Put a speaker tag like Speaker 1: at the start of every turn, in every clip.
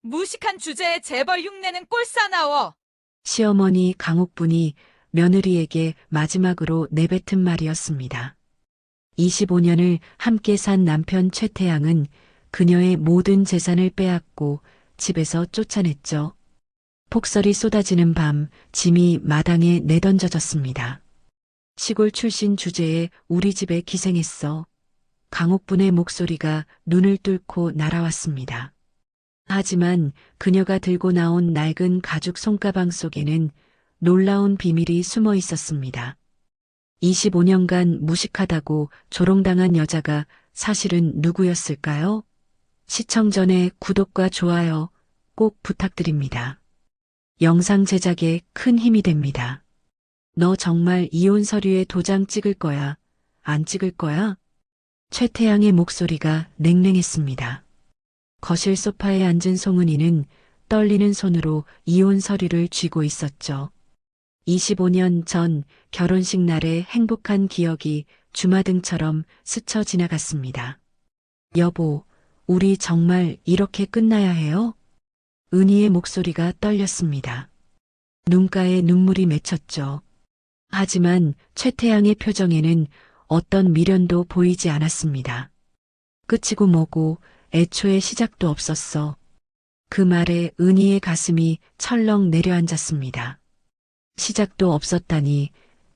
Speaker 1: 무식한 주제에 재벌 흉내는 꼴사나워.
Speaker 2: 시어머니 강옥분이 며느리에게 마지막으로 내뱉은 말이었습니다. 25년을 함께 산 남편 최태양은 그녀의 모든 재산을 빼앗고 집에서 쫓아냈죠. 폭설이 쏟아지는 밤 짐이 마당에 내던져졌습니다. 시골 출신 주제에 우리 집에 기생했어. 강옥분의 목소리가 눈을 뚫고 날아왔습니다. 하지만 그녀가 들고 나온 낡은 가죽 손가방 속에는 놀라운 비밀이 숨어 있었습니다. 25년간 무식하다고 조롱당한 여자가 사실은 누구였을까요? 시청 전에 구독과 좋아요 꼭 부탁드립니다. 영상 제작에 큰 힘이 됩니다. 너 정말 이혼 서류에 도장 찍을 거야? 안 찍을 거야? 최태양의 목소리가 냉랭했습니다. 거실 소파에 앉은 송은이는 떨리는 손으로 이혼 서류를 쥐고 있었죠. 25년 전 결혼식 날의 행복한 기억이 주마등처럼 스쳐 지나갔습니다. 여보, 우리 정말 이렇게 끝나야 해요? 은희의 목소리가 떨렸습니다. 눈가에 눈물이 맺혔죠. 하지만 최태양의 표정에는 어떤 미련도 보이지 않았습니다. 끝이고 뭐고 애초에 시작도 없었어. 그 말에 은희의 가슴이 철렁 내려앉았습니다. 시작도 없었다니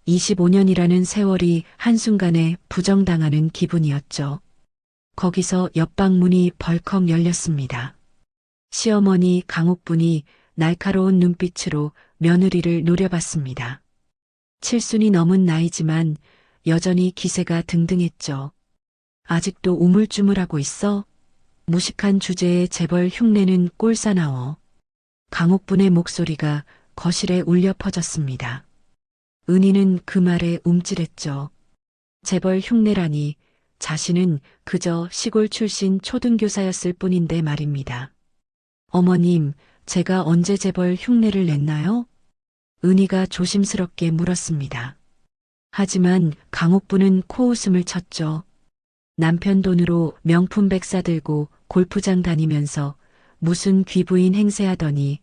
Speaker 2: 25년이라는 세월이 한순간에 부정당하는 기분이었죠. 거기서 옆방 문이 벌컥 열렸습니다. 시어머니 강옥분이 날카로운 눈빛으로 며느리를 노려봤습니다. 칠순이 넘은 나이지만 여전히 기세가 등등했죠. 아직도 우물쭈물하고 있어? 무식한 주제에 재벌 흉내는 꼴사나워. 강옥분의 목소리가 거실에 울려 퍼졌습니다. 은희는 그 말에 움찔했죠. 재벌 흉내라니 자신은 그저 시골 출신 초등교사였을 뿐인데 말입니다. 어머님, 제가 언제 재벌 흉내를 냈나요? 은희가 조심스럽게 물었습니다. 하지만 강옥분은 코웃음을 쳤죠. 남편 돈으로 명품백 사들고 골프장 다니면서 무슨 귀부인 행세하더니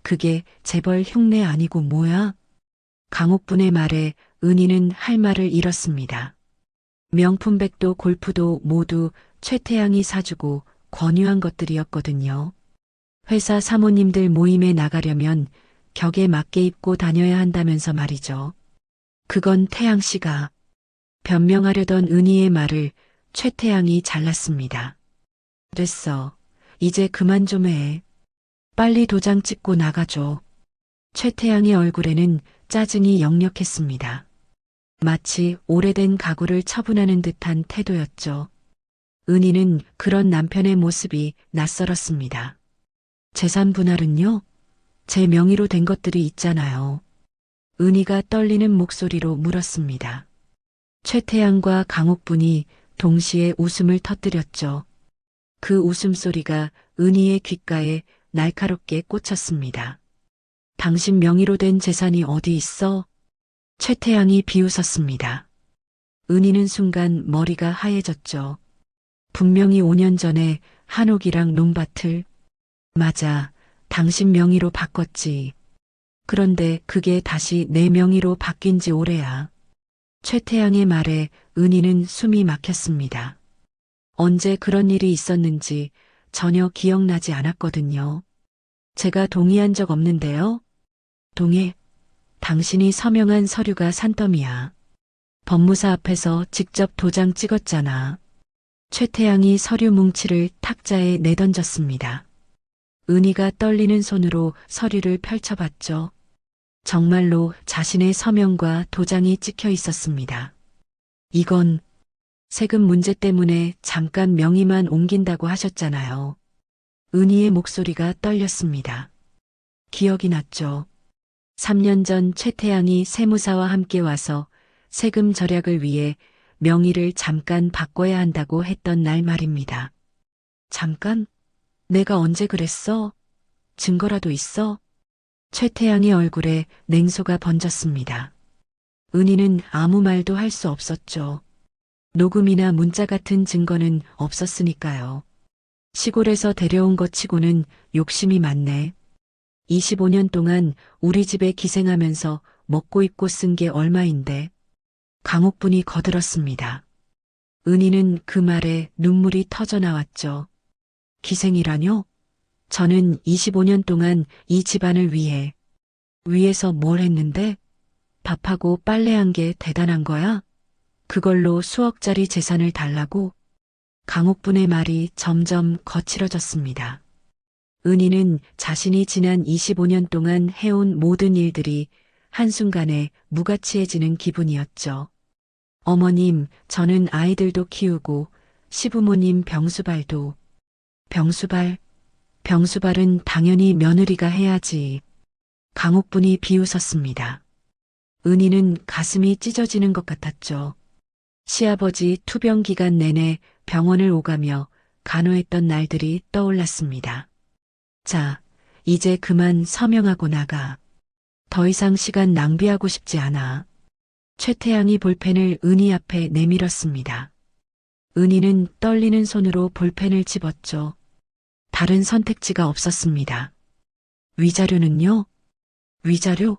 Speaker 2: 그게 재벌 흉내 아니고 뭐야? 강옥분의 말에 은희는 할 말을 잃었습니다. 명품백도 골프도 모두 최태양이 사주고 권유한 것들이었거든요. 회사 사모님들 모임에 나가려면 격에 맞게 입고 다녀야 한다면서 말이죠. 그건 태양 씨가 변명하려던 은희의 말을 최태양이 잘랐습니다. 됐어. 이제 그만 좀 해. 빨리 도장 찍고 나가줘. 최태양의 얼굴에는 짜증이 역력했습니다. 마치 오래된 가구를 처분하는 듯한 태도였죠. 은희는 그런 남편의 모습이 낯설었습니다. 재산 분할은요? 제 명의로 된 것들이 있잖아요. 은희가 떨리는 목소리로 물었습니다. 최태양과 강옥분이 동시에 웃음을 터뜨렸죠. 그 웃음소리가 은희의 귓가에 날카롭게 꽂혔습니다. 당신 명의로 된 재산이 어디 있어? 최태양이 비웃었습니다. 은희는 순간 머리가 하얘졌죠. 분명히 5년 전에 한옥이랑 논밭을. 맞아, 당신 명의로 바꿨지. 그런데 그게 다시 내 명의로 바뀐 지 오래야. 최태양의 말에 은희는 숨이 막혔습니다. 언제 그런 일이 있었는지 전혀 기억나지 않았거든요. 제가 동의한 적 없는데요. 동의? 당신이 서명한 서류가 산더미야. 법무사 앞에서 직접 도장 찍었잖아. 최태양이 서류 뭉치를 탁자에 내던졌습니다. 은희가 떨리는 손으로 서류를 펼쳐봤죠. 정말로 자신의 서명과 도장이 찍혀 있었습니다. 이건 세금 문제 때문에 잠깐 명의만 옮긴다고 하셨잖아요. 은희의 목소리가 떨렸습니다. 기억이 났죠. 3년 전 최태양이 세무사와 함께 와서 세금 절약을 위해 명의를 잠깐 바꿔야 한다고 했던 날 말입니다. 잠깐? 내가 언제 그랬어? 증거라도 있어? 최태양의 얼굴에 냉소가 번졌습니다. 은희는 아무 말도 할 수 없었죠. 녹음이나 문자 같은 증거는 없었으니까요. 시골에서 데려온 것 치고는 욕심이 많네. 25년 동안 우리 집에 기생하면서 먹고 입고 쓴 게 얼마인데. 강옥분이 거들었습니다. 은희는 그 말에 눈물이 터져 나왔죠. 기생이라뇨? 저는 25년 동안 이 집안을 위해서 뭘 했는데? 밥하고 빨래한 게 대단한 거야? 그걸로 수억짜리 재산을 달라고? 강옥분의 말이 점점 거칠어졌습니다. 은희는 자신이 지난 25년 동안 해온 모든 일들이 한순간에 무가치해지는 기분이었죠. 어머님, 저는 아이들도 키우고 시부모님 병수발도. 병수발은 당연히 며느리가 해야지. 강옥분이 비웃었습니다. 은희는 가슴이 찢어지는 것 같았죠. 시아버지 투병 기간 내내 병원을 오가며 간호했던 날들이 떠올랐습니다. 자, 이제 그만 서명하고 나가. 더 이상 시간 낭비하고 싶지 않아. 최태양이 볼펜을 은희 앞에 내밀었습니다. 은희는 떨리는 손으로 볼펜을 집었죠. 다른 선택지가 없었습니다. 위자료는요? 위자료?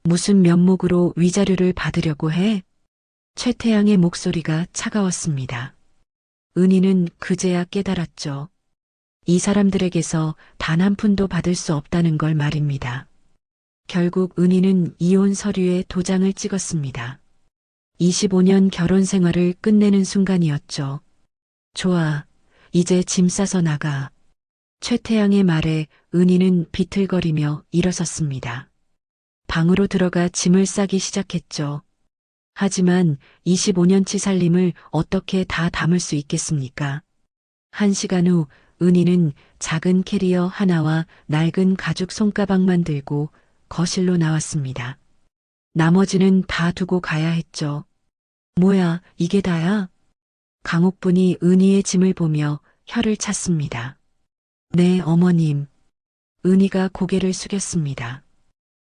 Speaker 2: 무슨 면목으로 위자료를 받으려고 해? 최태양의 목소리가 차가웠습니다. 은희는 그제야 깨달았죠. 이 사람들에게서 단 한 푼도 받을 수 없다는 걸 말입니다. 결국 은희는 이혼 서류에 도장을 찍었습니다. 25년 결혼 생활을 끝내는 순간이었죠. 좋아, 이제 짐 싸서 나가. 최태양의 말에 은희는 비틀거리며 일어섰습니다. 방으로 들어가 짐을 싸기 시작했죠. 하지만 25년치 살림을 어떻게 다 담을 수 있겠습니까? 1시간 후 은희는 작은 캐리어 하나와 낡은 가죽 손가방만 들고 거실로 나왔습니다. 나머지는 다 두고 가야 했죠. 뭐야, 이게 다야? 강옥분이 은희의 짐을 보며 혀를 찼습니다. 네, 어머님. 은희가 고개를 숙였습니다.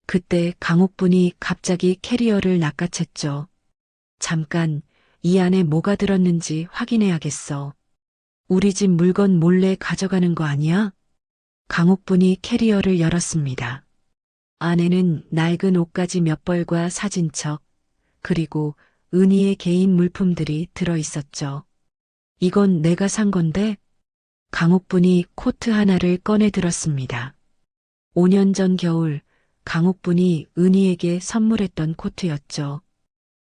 Speaker 2: 그때 강옥분이 갑자기 캐리어를 낚아챘죠. 잠깐, 이 안에 뭐가 들었는지 확인해야겠어. 우리 집 물건 몰래 가져가는 거 아니야? 강옥분이 캐리어를 열었습니다. 안에는 낡은 옷가지 몇 벌과 사진첩, 그리고 은희의 개인 물품들이 들어 있었죠. 이건 내가 산 건데? 강옥분이 코트 하나를 꺼내 들었습니다. 5년 전 겨울 강옥분이 은희에게 선물했던 코트였죠.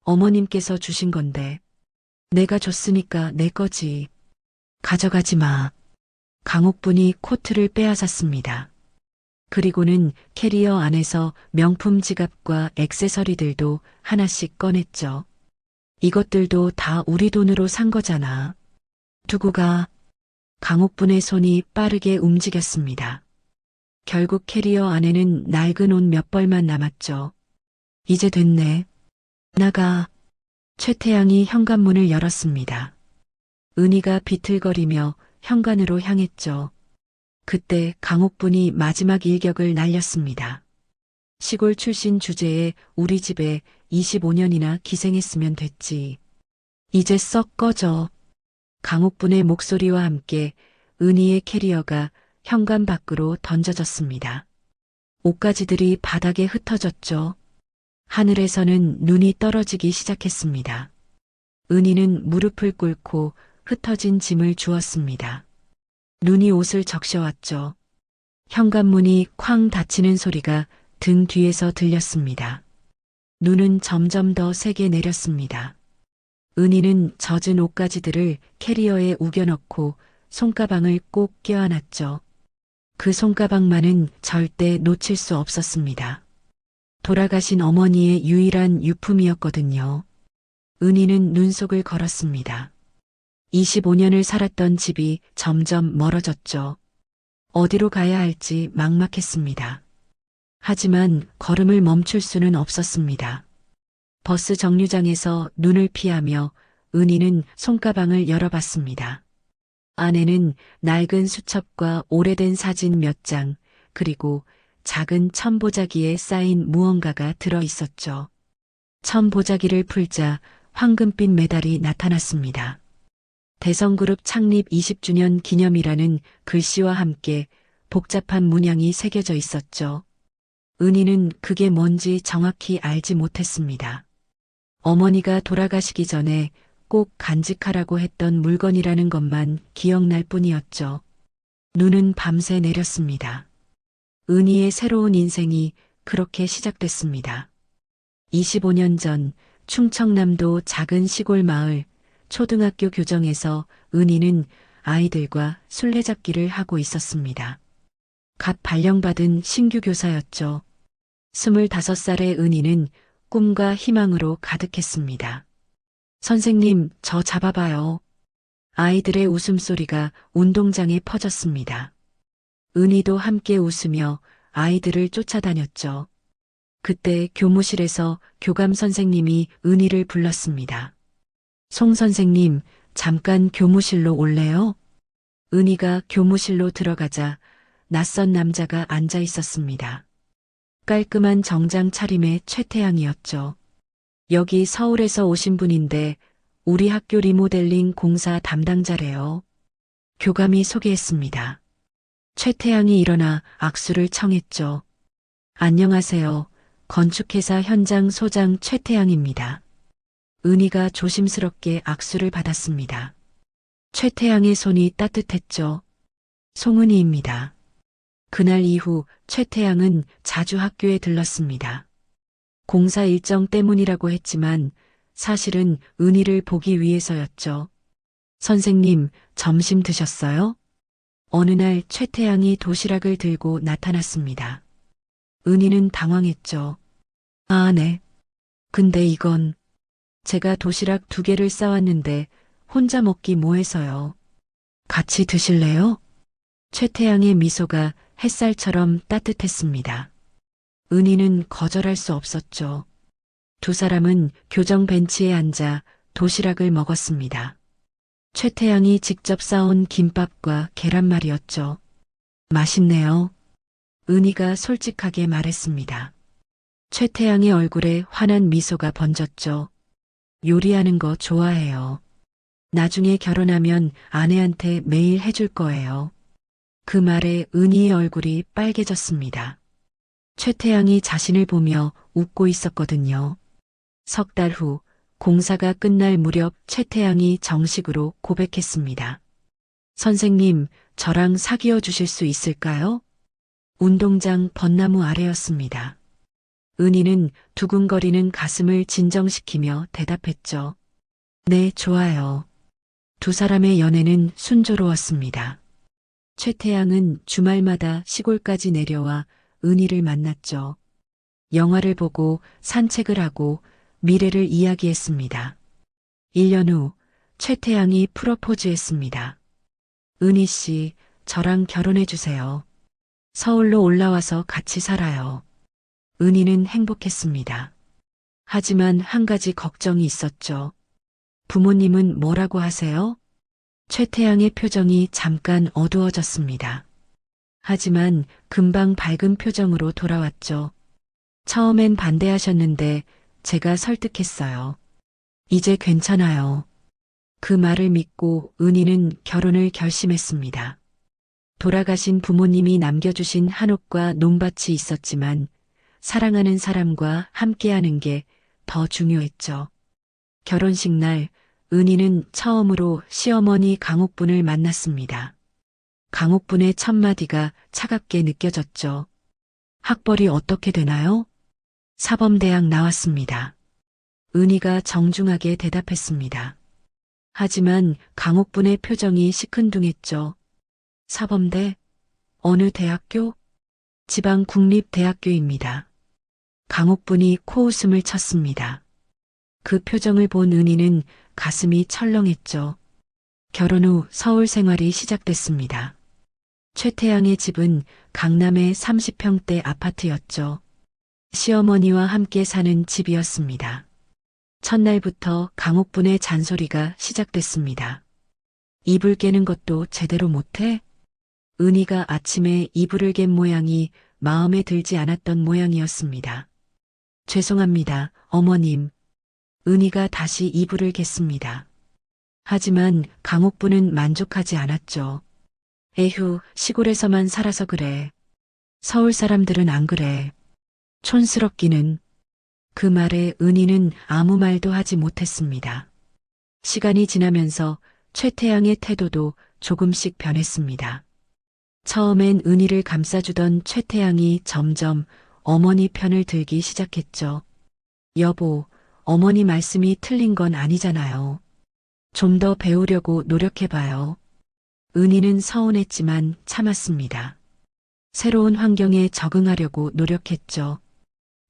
Speaker 2: 어머님께서 주신 건데. 내가 줬으니까 내 거지. 가져가지 마. 강옥분이 코트를 빼앗았습니다. 그리고는 캐리어 안에서 명품 지갑과 액세서리들도 하나씩 꺼냈죠. 이것들도 다 우리 돈으로 산 거잖아. 두고 가. 강옥분의 손이 빠르게 움직였습니다. 결국 캐리어 안에는 낡은 옷 몇 벌만 남았죠. 이제 됐네. 나가. 최태양이 현관문을 열었습니다. 은희가 비틀거리며 현관으로 향했죠. 그때 강옥분이 마지막 일격을 날렸습니다. 시골 출신 주제에 우리 집에 25년이나 기생했으면 됐지. 이제 썩 꺼져. 강옥분의 목소리와 함께 은희의 캐리어가 현관 밖으로 던져졌습니다. 옷가지들이 바닥에 흩어졌죠. 하늘에서는 눈이 떨어지기 시작했습니다. 은희는 무릎을 꿇고 흩어진 짐을 주었습니다. 눈이 옷을 적셔왔죠. 현관문이 쾅 닫히는 소리가 등 뒤에서 들렸습니다. 눈은 점점 더 세게 내렸습니다. 은희는 젖은 옷가지들을 캐리어에 우겨넣고 손가방을 꼭 껴안았죠. 그 손가방만은 절대 놓칠 수 없었습니다. 돌아가신 어머니의 유일한 유품이었거든요. 은희는 눈속을 걸었습니다. 25년을 살았던 집이 점점 멀어졌죠. 어디로 가야 할지 막막했습니다. 하지만 걸음을 멈출 수는 없었습니다. 버스 정류장에서 눈을 피하며 은희는 손가방을 열어봤습니다. 안에는 낡은 수첩과 오래된 사진 몇 장, 그리고 작은 천보자기에 쌓인 무언가가 들어 있었죠. 천보자기를 풀자 황금빛 메달이 나타났습니다. 대성그룹 창립 20주년 기념이라는 글씨와 함께 복잡한 문양이 새겨져 있었죠. 은희는 그게 뭔지 정확히 알지 못했습니다. 어머니가 돌아가시기 전에 꼭 간직하라고 했던 물건이라는 것만 기억날 뿐이었죠. 눈은 밤새 내렸습니다. 은희의 새로운 인생이 그렇게 시작됐습니다. 25년 전 충청남도 작은 시골 마을 초등학교 교정에서 은희는 아이들과 술래잡기를 하고 있었습니다. 갓 발령받은 신규 교사였죠. 25살의 은희는 꿈과 희망으로 가득했습니다. 선생님, 저 잡아봐요. 아이들의 웃음소리가 운동장에 퍼졌습니다. 은희도 함께 웃으며 아이들을 쫓아다녔죠. 그때 교무실에서 교감 선생님이 은희를 불렀습니다. 송 선생님, 잠깐 교무실로 올래요? 은희가 교무실로 들어가자 낯선 남자가 앉아 있었습니다. 깔끔한 정장 차림의 최태양이었죠. 여기 서울에서 오신 분인데 우리 학교 리모델링 공사 담당자래요. 교감이 소개했습니다. 최태양이 일어나 악수를 청했죠. 안녕하세요. 건축회사 현장 소장 최태양입니다. 은희가 조심스럽게 악수를 받았습니다. 최태양의 손이 따뜻했죠. 송은희입니다. 그날 이후 최태양은 자주 학교에 들렀습니다. 공사 일정 때문이라고 했지만 사실은 은희를 보기 위해서였죠. 선생님, 점심 드셨어요? 어느 날 최태양이 도시락을 들고 나타났습니다. 은희는 당황했죠. 아, 네. 근데 이건 제가 도시락 2개를 싸왔는데 혼자 먹기 뭐해서요. 같이 드실래요? 최태양의 미소가 햇살처럼 따뜻했습니다. 은희는 거절할 수 없었죠. 두 사람은 교정 벤치에 앉아 도시락을 먹었습니다. 최태양이 직접 싸온 김밥과 계란말이었죠. 맛있네요. 은희가 솔직하게 말했습니다. 최태양의 얼굴에 환한 미소가 번졌죠. 요리하는 거 좋아해요. 나중에 결혼하면 아내한테 매일 해줄 거예요. 그 말에 은희의 얼굴이 빨개졌습니다. 최태양이 자신을 보며 웃고 있었거든요. 석 달 후 공사가 끝날 무렵 최태양이 정식으로 고백했습니다. 선생님, 저랑 사귀어 주실 수 있을까요? 운동장 벚나무 아래였습니다. 은희는 두근거리는 가슴을 진정시키며 대답했죠. 네, 좋아요. 두 사람의 연애는 순조로웠습니다. 최태양은 주말마다 시골까지 내려와 은희를 만났죠. 영화를 보고 산책을 하고 미래를 이야기했습니다. 1년 후 최태양이 프로포즈했습니다. 은희 씨, 저랑 결혼해 주세요. 서울로 올라와서 같이 살아요. 은희는 행복했습니다. 하지만 한 가지 걱정이 있었죠. 부모님은 뭐라고 하세요? 최태양의 표정이 잠깐 어두워졌습니다. 하지만 금방 밝은 표정으로 돌아왔죠. 처음엔 반대하셨는데 제가 설득했어요. 이제 괜찮아요. 그 말을 믿고 은희는 결혼을 결심했습니다. 돌아가신 부모님이 남겨주신 한옥과 논밭이 있었지만 사랑하는 사람과 함께하는 게 더 중요했죠. 결혼식 날 은희는 처음으로 시어머니 강옥분을 만났습니다. 강옥분의 첫마디가 차갑게 느껴졌죠. 학벌이 어떻게 되나요? 사범대학 나왔습니다. 은희가 정중하게 대답했습니다. 하지만 강옥분의 표정이 시큰둥했죠. 사범대? 어느 대학교? 지방 국립대학교입니다. 강옥분이 코웃음을 쳤습니다. 그 표정을 본 은희는 가슴이 철렁했죠. 결혼 후 서울 생활이 시작됐습니다. 최태양의 집은 강남의 30평대 아파트였죠. 시어머니와 함께 사는 집이었습니다. 첫날부터 강옥분의 잔소리가 시작됐습니다. 이불 깨는 것도 제대로 못해? 은희가 아침에 이불을 갠 모양이 마음에 들지 않았던 모양이었습니다. 죄송합니다, 어머님. 은희가 다시 이불을 갰습니다. 하지만 강옥부는 만족하지 않았죠. 에휴, 시골에서만 살아서 그래. 서울 사람들은 안 그래. 촌스럽기는. 그 말에 은희는 아무 말도 하지 못했습니다. 시간이 지나면서 최태양의 태도도 조금씩 변했습니다. 처음엔 은희를 감싸주던 최태양이 점점 어머니 편을 들기 시작했죠. 여보, 어머니 말씀이 틀린 건 아니잖아요. 좀 더 배우려고 노력해봐요. 은희는 서운했지만 참았습니다. 새로운 환경에 적응하려고 노력했죠.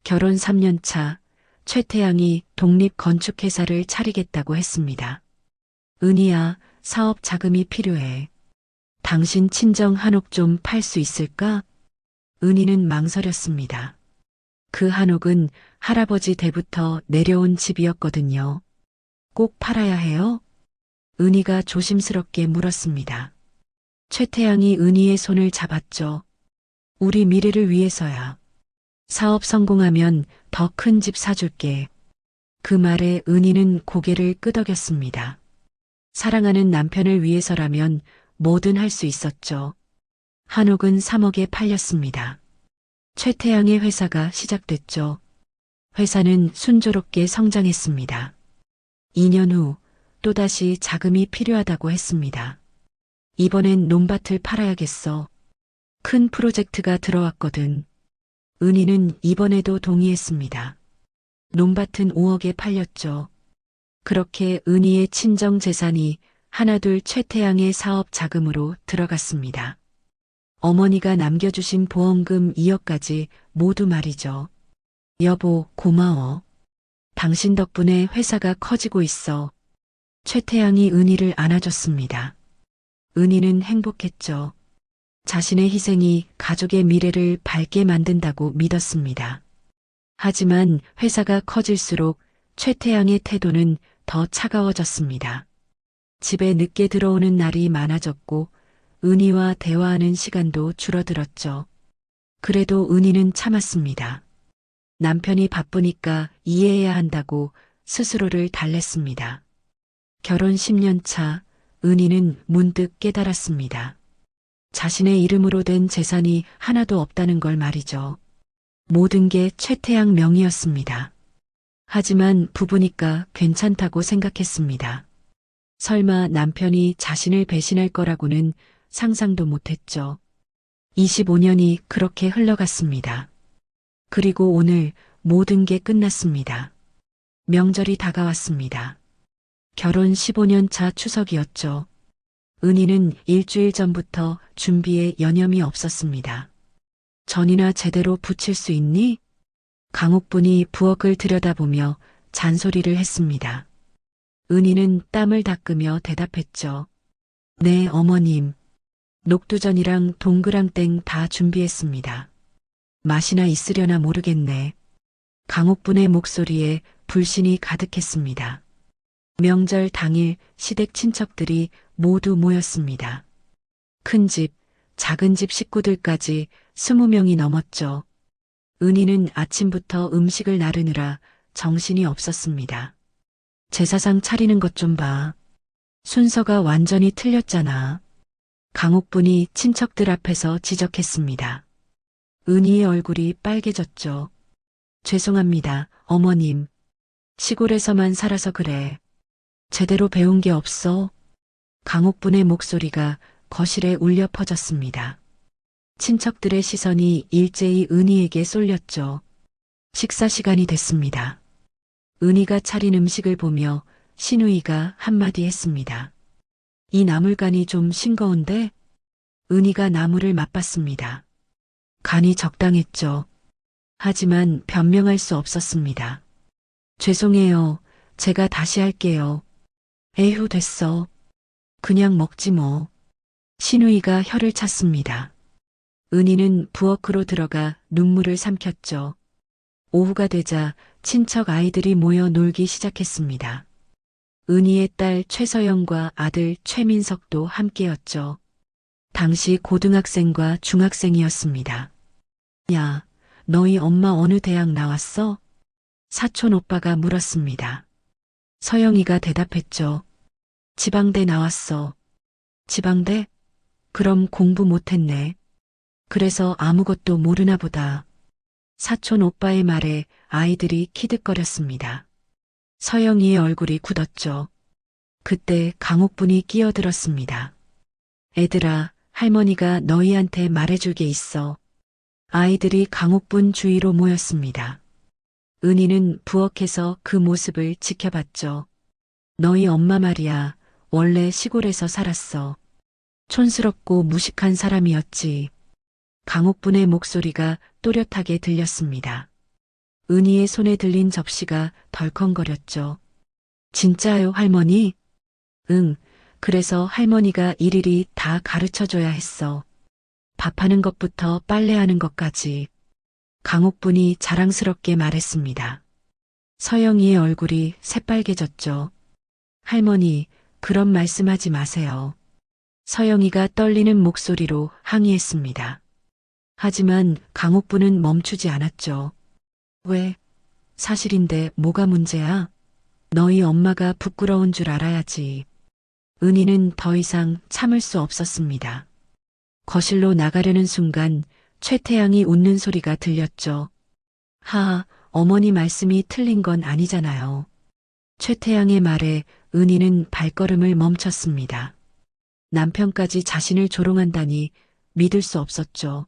Speaker 2: 결혼 3년 차, 최태양이 독립건축회사를 차리겠다고 했습니다. 은희야, 사업 자금이 필요해. 당신 친정 한옥 좀 팔 수 있을까? 은희는 망설였습니다. 그 한옥은 할아버지 때부터 내려온 집이었거든요. 꼭 팔아야 해요? 은희가 조심스럽게 물었습니다. 최태양이 은희의 손을 잡았죠. 우리 미래를 위해서야. 사업 성공하면 더 큰 집 사줄게. 그 말에 은희는 고개를 끄덕였습니다. 사랑하는 남편을 위해서라면 뭐든 할 수 있었죠. 한옥은 3억에 팔렸습니다. 최태양의 회사가 시작됐죠. 회사는 순조롭게 성장했습니다. 2년 후 또다시 자금이 필요하다고 했습니다. 이번엔 논밭을 팔아야겠어. 큰 프로젝트가 들어왔거든. 은희는 이번에도 동의했습니다. 논밭은 5억에 팔렸죠. 그렇게 은희의 친정 재산이 하나둘 최태양의 사업 자금으로 들어갔습니다. 어머니가 남겨주신 보험금 2억까지 모두 말이죠. 여보, 고마워. 당신 덕분에 회사가 커지고 있어. 최태양이 은희를 안아줬습니다. 은희는 행복했죠. 자신의 희생이 가족의 미래를 밝게 만든다고 믿었습니다. 하지만 회사가 커질수록 최태양의 태도는 더 차가워졌습니다. 집에 늦게 들어오는 날이 많아졌고 은희와 대화하는 시간도 줄어들었죠. 그래도 은희는 참았습니다. 남편이 바쁘니까 이해해야 한다고 스스로를 달랬습니다. 결혼 10년 차 은희는 문득 깨달았습니다. 자신의 이름으로 된 재산이 하나도 없다는 걸 말이죠. 모든 게 최태양 명의였습니다. 하지만 부부니까 괜찮다고 생각했습니다. 설마 남편이 자신을 배신할 거라고는 상상도 못했죠. 25년이 그렇게 흘러갔습니다. 그리고 오늘 모든 게 끝났습니다. 명절이 다가왔습니다. 결혼 15년 차 추석이었죠. 은희는 일주일 전부터 준비에 여념이 없었습니다. 전이나 제대로 붙일 수 있니? 강옥분이 부엌을 들여다보며 잔소리를 했습니다. 은희는 땀을 닦으며 대답했죠. 네, 어머님. 녹두전이랑 동그랑땡 다 준비했습니다. 맛이나 있으려나 모르겠네. 강옥분의 목소리에 불신이 가득했습니다. 명절 당일 시댁 친척들이 모두 모였습니다. 큰 집, 작은 집 식구들까지 20명이 넘었죠. 은희는 아침부터 음식을 나르느라 정신이 없었습니다. 제사상 차리는 것 좀 봐. 순서가 완전히 틀렸잖아. 강옥분이 친척들 앞에서 지적했습니다. 은희의 얼굴이 빨개졌죠. 죄송합니다, 어머님. 시골에서만 살아서 그래. 제대로 배운 게 없어. 강옥분의 목소리가 거실에 울려 퍼졌습니다. 친척들의 시선이 일제히 은희에게 쏠렸죠. 식사 시간이 됐습니다. 은희가 차린 음식을 보며 신우이가 한마디 했습니다. 이 나물간이 좀 싱거운데? 은희가 나물을 맛봤습니다. 간이 적당했죠. 하지만 변명할 수 없었습니다. 죄송해요. 제가 다시 할게요. 에휴, 됐어. 그냥 먹지 뭐. 신우이가 혀를 찼습니다. 은희는 부엌으로 들어가 눈물을 삼켰죠. 오후가 되자 친척 아이들이 모여 놀기 시작했습니다. 은희의 딸 최서영과 아들 최민석도 함께였죠. 당시 고등학생과 중학생이었습니다. 야, 너희 엄마 어느 대학 나왔어? 사촌 오빠가 물었습니다. 서영이가 대답했죠. 지방대 나왔어. 지방대? 그럼 공부 못했네. 그래서 아무것도 모르나 보다. 사촌 오빠의 말에 아이들이 키득거렸습니다. 서영이의 얼굴이 굳었죠. 그때 강옥분이 끼어들었습니다. 애들아, 할머니가 너희한테 말해줄 게 있어. 아이들이 강옥분 주위로 모였습니다. 은희는 부엌에서 그 모습을 지켜봤죠. 너희 엄마 말이야, 원래 시골에서 살았어. 촌스럽고 무식한 사람이었지. 강옥분의 목소리가 또렷하게 들렸습니다. 은희의 손에 들린 접시가 덜컹거렸죠. 진짜요, 할머니? 응, 그래서 할머니가 일일이 다 가르쳐줘야 했어. 밥하는 것부터 빨래하는 것까지. 강옥분이 자랑스럽게 말했습니다. 서영이의 얼굴이 새빨개졌죠. 할머니, 그런 말씀하지 마세요. 서영이가 떨리는 목소리로 항의했습니다. 하지만 강옥분은 멈추지 않았죠. 왜? 사실인데 뭐가 문제야? 너희 엄마가 부끄러운 줄 알아야지. 은희는 더 이상 참을 수 없었습니다. 거실로 나가려는 순간 최태양이 웃는 소리가 들렸죠. 하하, 어머니 말씀이 틀린 건 아니잖아요. 최태양의 말에 은희는 발걸음을 멈췄습니다. 남편까지 자신을 조롱한다니 믿을 수 없었죠.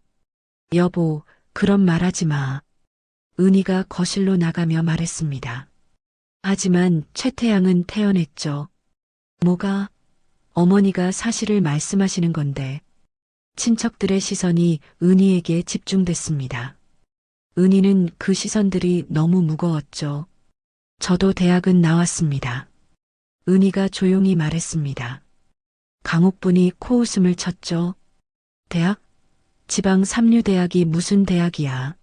Speaker 2: 여보, 그런 말 하지 마. 은희가 거실로 나가며 말했습니다. 하지만 최태양은 태연했죠. 뭐가? 어머니가 사실을 말씀하시는 건데. 친척들의 시선이 은희에게 집중됐습니다. 은희는 그 시선들이 너무 무거웠죠. 저도 대학은 나왔습니다. 은희가 조용히 말했습니다. 강옥분이 코웃음을 쳤죠. 대학? 지방 삼류대학이 무슨 대학이야.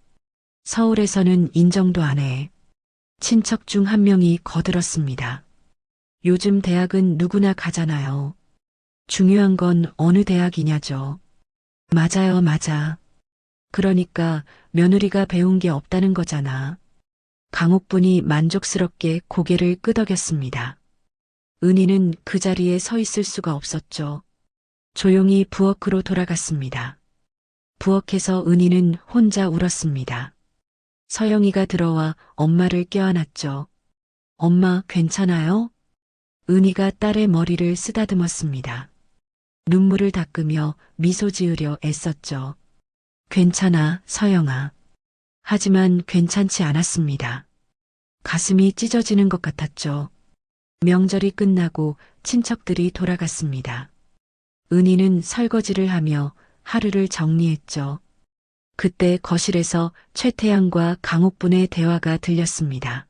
Speaker 2: 서울에서는 인정도 안 해. 친척 중 한 명이 거들었습니다. 요즘 대학은 누구나 가잖아요. 중요한 건 어느 대학이냐죠. 맞아요, 맞아. 그러니까 며느리가 배운 게 없다는 거잖아. 강옥분이 만족스럽게 고개를 끄덕였습니다. 은희는 그 자리에 서 있을 수가 없었죠. 조용히 부엌으로 돌아갔습니다. 부엌에서 은희는 혼자 울었습니다. 서영이가 들어와 엄마를 껴안았죠. 엄마, 괜찮아요? 은희가 딸의 머리를 쓰다듬었습니다. 눈물을 닦으며 미소 지으려 애썼죠. 괜찮아, 서영아. 하지만 괜찮지 않았습니다. 가슴이 찢어지는 것 같았죠. 명절이 끝나고 친척들이 돌아갔습니다. 은희는 설거지를 하며 하루를 정리했죠. 그때 거실에서 최태양과 강옥분의 대화가 들렸습니다.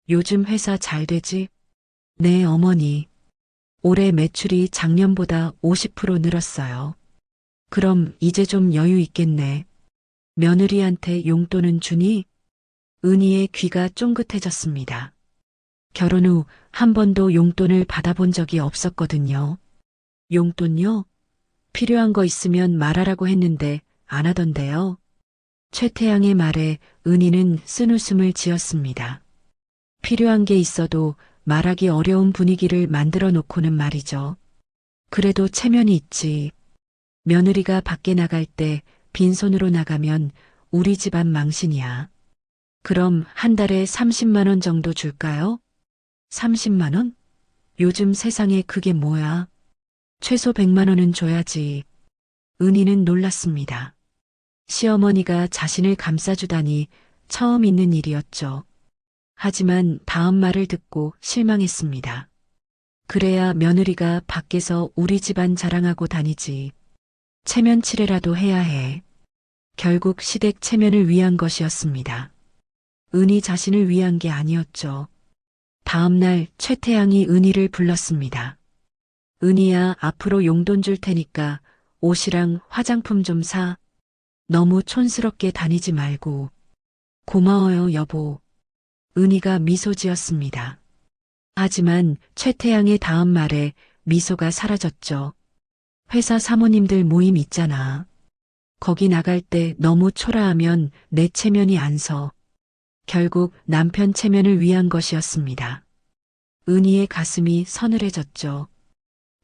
Speaker 2: 요즘 회사 잘 되지? 네, 어머니. 올해 매출이 작년보다 50% 늘었어요. 그럼 이제 좀 여유 있겠네. 며느리한테 용돈은 주니? 은희의 귀가 쫑긋해졌습니다. 결혼 후 한 번도 용돈을 받아본 적이 없었거든요. 용돈요? 필요한 거 있으면 말하라고 했는데 안 하던데요. 최태양의 말에 은희는 쓴웃음을 지었습니다. 필요한 게 있어도 말하기 어려운 분위기를 만들어 놓고는 말이죠. 그래도 체면이 있지. 며느리가 밖에 나갈 때 빈손으로 나가면 우리 집안 망신이야. 그럼 한 달에 30만 원 정도 줄까요? 30만 원? 요즘 세상에 그게 뭐야? 최소 100만 원은 줘야지. 은희는 놀랐습니다. 시어머니가 자신을 감싸주다니 처음 있는 일이었죠. 하지만 다음 말을 듣고 실망했습니다. 그래야 며느리가 밖에서 우리 집안 자랑하고 다니지. 체면 칠해라도 해야 해. 결국 시댁 체면을 위한 것이었습니다. 은희 자신을 위한 게 아니었죠. 다음 날 최태양이 은희를 불렀습니다. 은희야, 앞으로 용돈 줄 테니까 옷이랑 화장품 좀 사. 너무 촌스럽게 다니지 말고. 고마워요, 여보. 은희가 미소 지었습니다. 하지만 최태양의 다음 말에 미소가 사라졌죠. 회사 사모님들 모임 있잖아. 거기 나갈 때 너무 초라하면 내 체면이 안 서. 결국 남편 체면을 위한 것이었습니다. 은희의 가슴이 서늘해졌죠.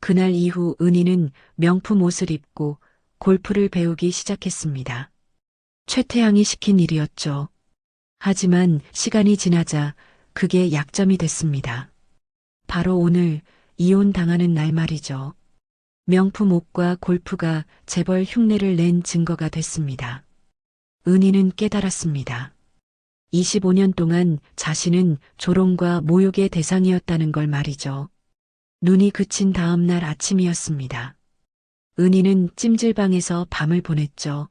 Speaker 2: 그날 이후 은희는 명품 옷을 입고 골프를 배우기 시작했습니다. 최태양이 시킨 일이었죠. 하지만 시간이 지나자 그게 약점이 됐습니다. 바로 오늘 이혼당하는 날 말이죠. 명품 옷과 골프가 재벌 흉내를 낸 증거가 됐습니다. 은희는 깨달았습니다. 25년 동안 자신은 조롱과 모욕의 대상이었다는 걸 말이죠. 눈이 그친 다음 날 아침이었습니다. 은희는 찜질방에서 밤을 보냈죠.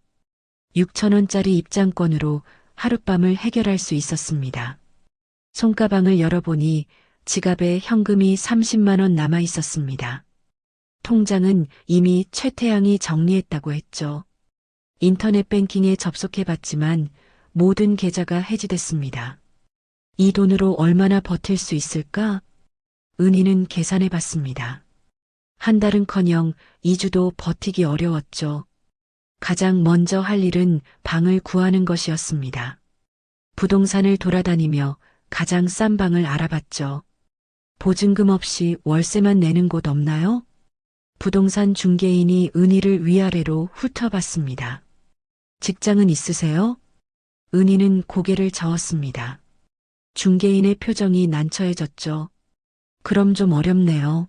Speaker 2: 6,000원짜리 입장권으로 하룻밤을 해결할 수 있었습니다. 손가방을 열어보니 지갑에 현금이 30만 원 남아 있었습니다. 통장은 이미 최태양이 정리했다고 했죠. 인터넷 뱅킹에 접속해 봤지만 모든 계좌가 해지됐습니다. 이 돈으로 얼마나 버틸 수 있을까? 은희는 계산해 봤습니다. 한 달은커녕 2주도 버티기 어려웠죠. 가장 먼저 할 일은 방을 구하는 것이었습니다. 부동산을 돌아다니며 가장 싼 방을 알아봤죠. 보증금 없이 월세만 내는 곳 없나요? 부동산 중개인이 은희를 위아래로 훑어봤습니다. 직장은 있으세요? 은희는 고개를 저었습니다. 중개인의 표정이 난처해졌죠. 그럼 좀 어렵네요.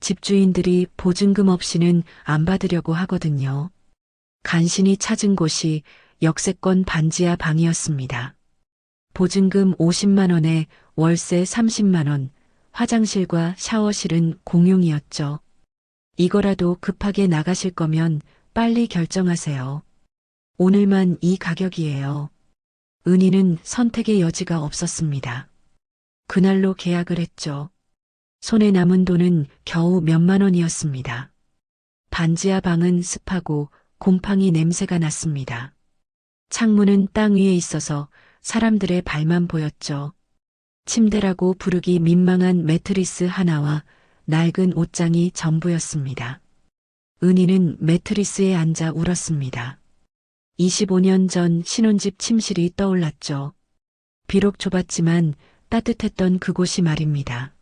Speaker 2: 집주인들이 보증금 없이는 안 받으려고 하거든요. 간신히 찾은 곳이 역세권 반지하 방이었습니다. 보증금 50만 원에 월세 30만 원, 화장실과 샤워실은 공용이었죠. 이거라도 급하게 나가실 거면 빨리 결정하세요. 오늘만 이 가격이에요. 은희는 선택의 여지가 없었습니다. 그날로 계약을 했죠. 손에 남은 돈은 겨우 몇만 원이었습니다. 반지하 방은 습하고 곰팡이 냄새가 났습니다. 창문은 땅 위에 있어서 사람들의 발만 보였죠. 침대라고 부르기 민망한 매트리스 하나와 낡은 옷장이 전부였습니다. 은희는 매트리스에 앉아 울었습니다. 25년 전 신혼집 침실이 떠올랐죠. 비록 좁았지만 따뜻했던 그곳이 말입니다.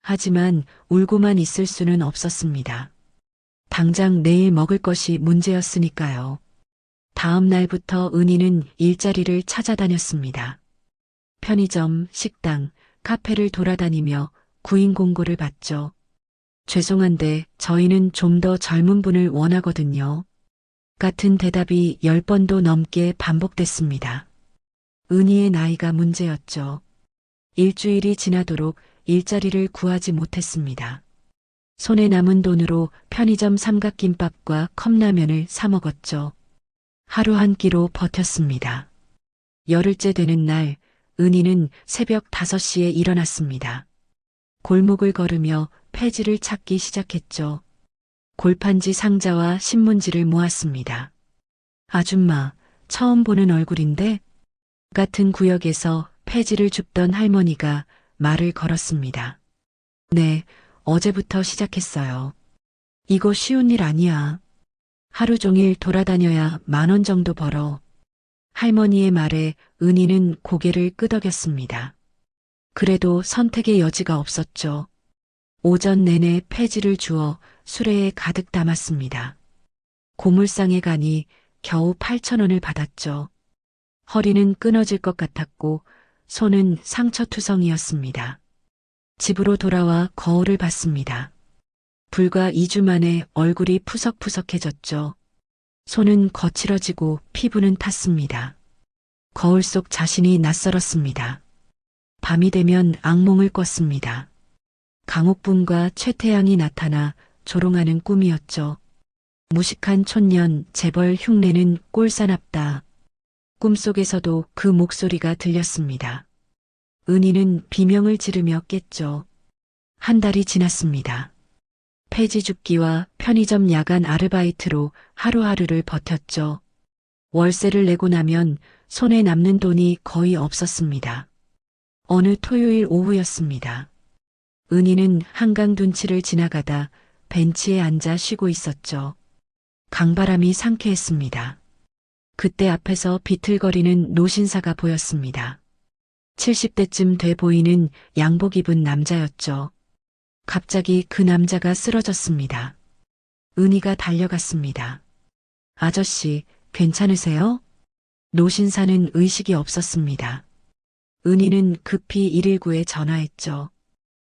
Speaker 2: 하지만 울고만 있을 수는 없었습니다. 당장 내일 먹을 것이 문제였으니까요. 다음 날부터 은희는 일자리를 찾아다녔습니다. 편의점, 식당, 카페를 돌아다니며 구인 공고를 받죠. 죄송한데 저희는 좀 더 젊은 분을 원하거든요. 같은 대답이 10번도 넘게 반복됐습니다. 은희의 나이가 문제였죠. 일주일이 지나도록 일자리를 구하지 못했습니다. 손에 남은 돈으로 편의점 삼각김밥과 컵라면을 사 먹었죠. 하루 한 끼로 버텼습니다. 열흘째 되는 날, 은희는 새벽 5시에 일어났습니다. 골목을 걸으며 폐지를 찾기 시작했죠. 골판지 상자와 신문지를 모았습니다. 아줌마, 처음 보는 얼굴인데? 같은 구역에서 폐지를 줍던 할머니가 말을 걸었습니다. 네, 어제부터 시작했어요. 이거 쉬운 일 아니야. 하루 종일 돌아다녀야 10,000원 정도 벌어. 할머니의 말에 은희는 고개를 끄덕였습니다. 그래도 선택의 여지가 없었죠. 오전 내내 폐지를 주워 수레에 가득 담았습니다. 고물상에 가니 겨우 8,000원을 받았죠. 허리는 끊어질 것 같았고 손은 상처투성이었습니다. 집으로 돌아와 거울을 봤습니다. 불과 2주 만에 얼굴이 푸석푸석해졌죠. 손은 거칠어지고 피부는 탔습니다. 거울 속 자신이 낯설었습니다. 밤이 되면 악몽을 꿨습니다. 강옥분과 최태양이 나타나 조롱하는 꿈이었죠. 무식한 촌년 재벌 흉내는 꼴사납다. 꿈속에서도 그 목소리가 들렸습니다. 은희는 비명을 지르며 깼죠. 한 달이 지났습니다. 폐지 줍기와 편의점 야간 아르바이트로 하루하루를 버텼죠. 월세를 내고 나면 손에 남는 돈이 거의 없었습니다. 어느 토요일 오후였습니다. 은희는 한강 둔치를 지나가다 벤치에 앉아 쉬고 있었죠. 강바람이 상쾌했습니다. 그때 앞에서 비틀거리는 노신사가 보였습니다. 70대쯤 돼 보이는 양복 입은 남자였죠. 갑자기 그 남자가 쓰러졌습니다. 은희가 달려갔습니다. 아저씨, 괜찮으세요? 노신사는 의식이 없었습니다. 은희는 급히 119에 전화했죠.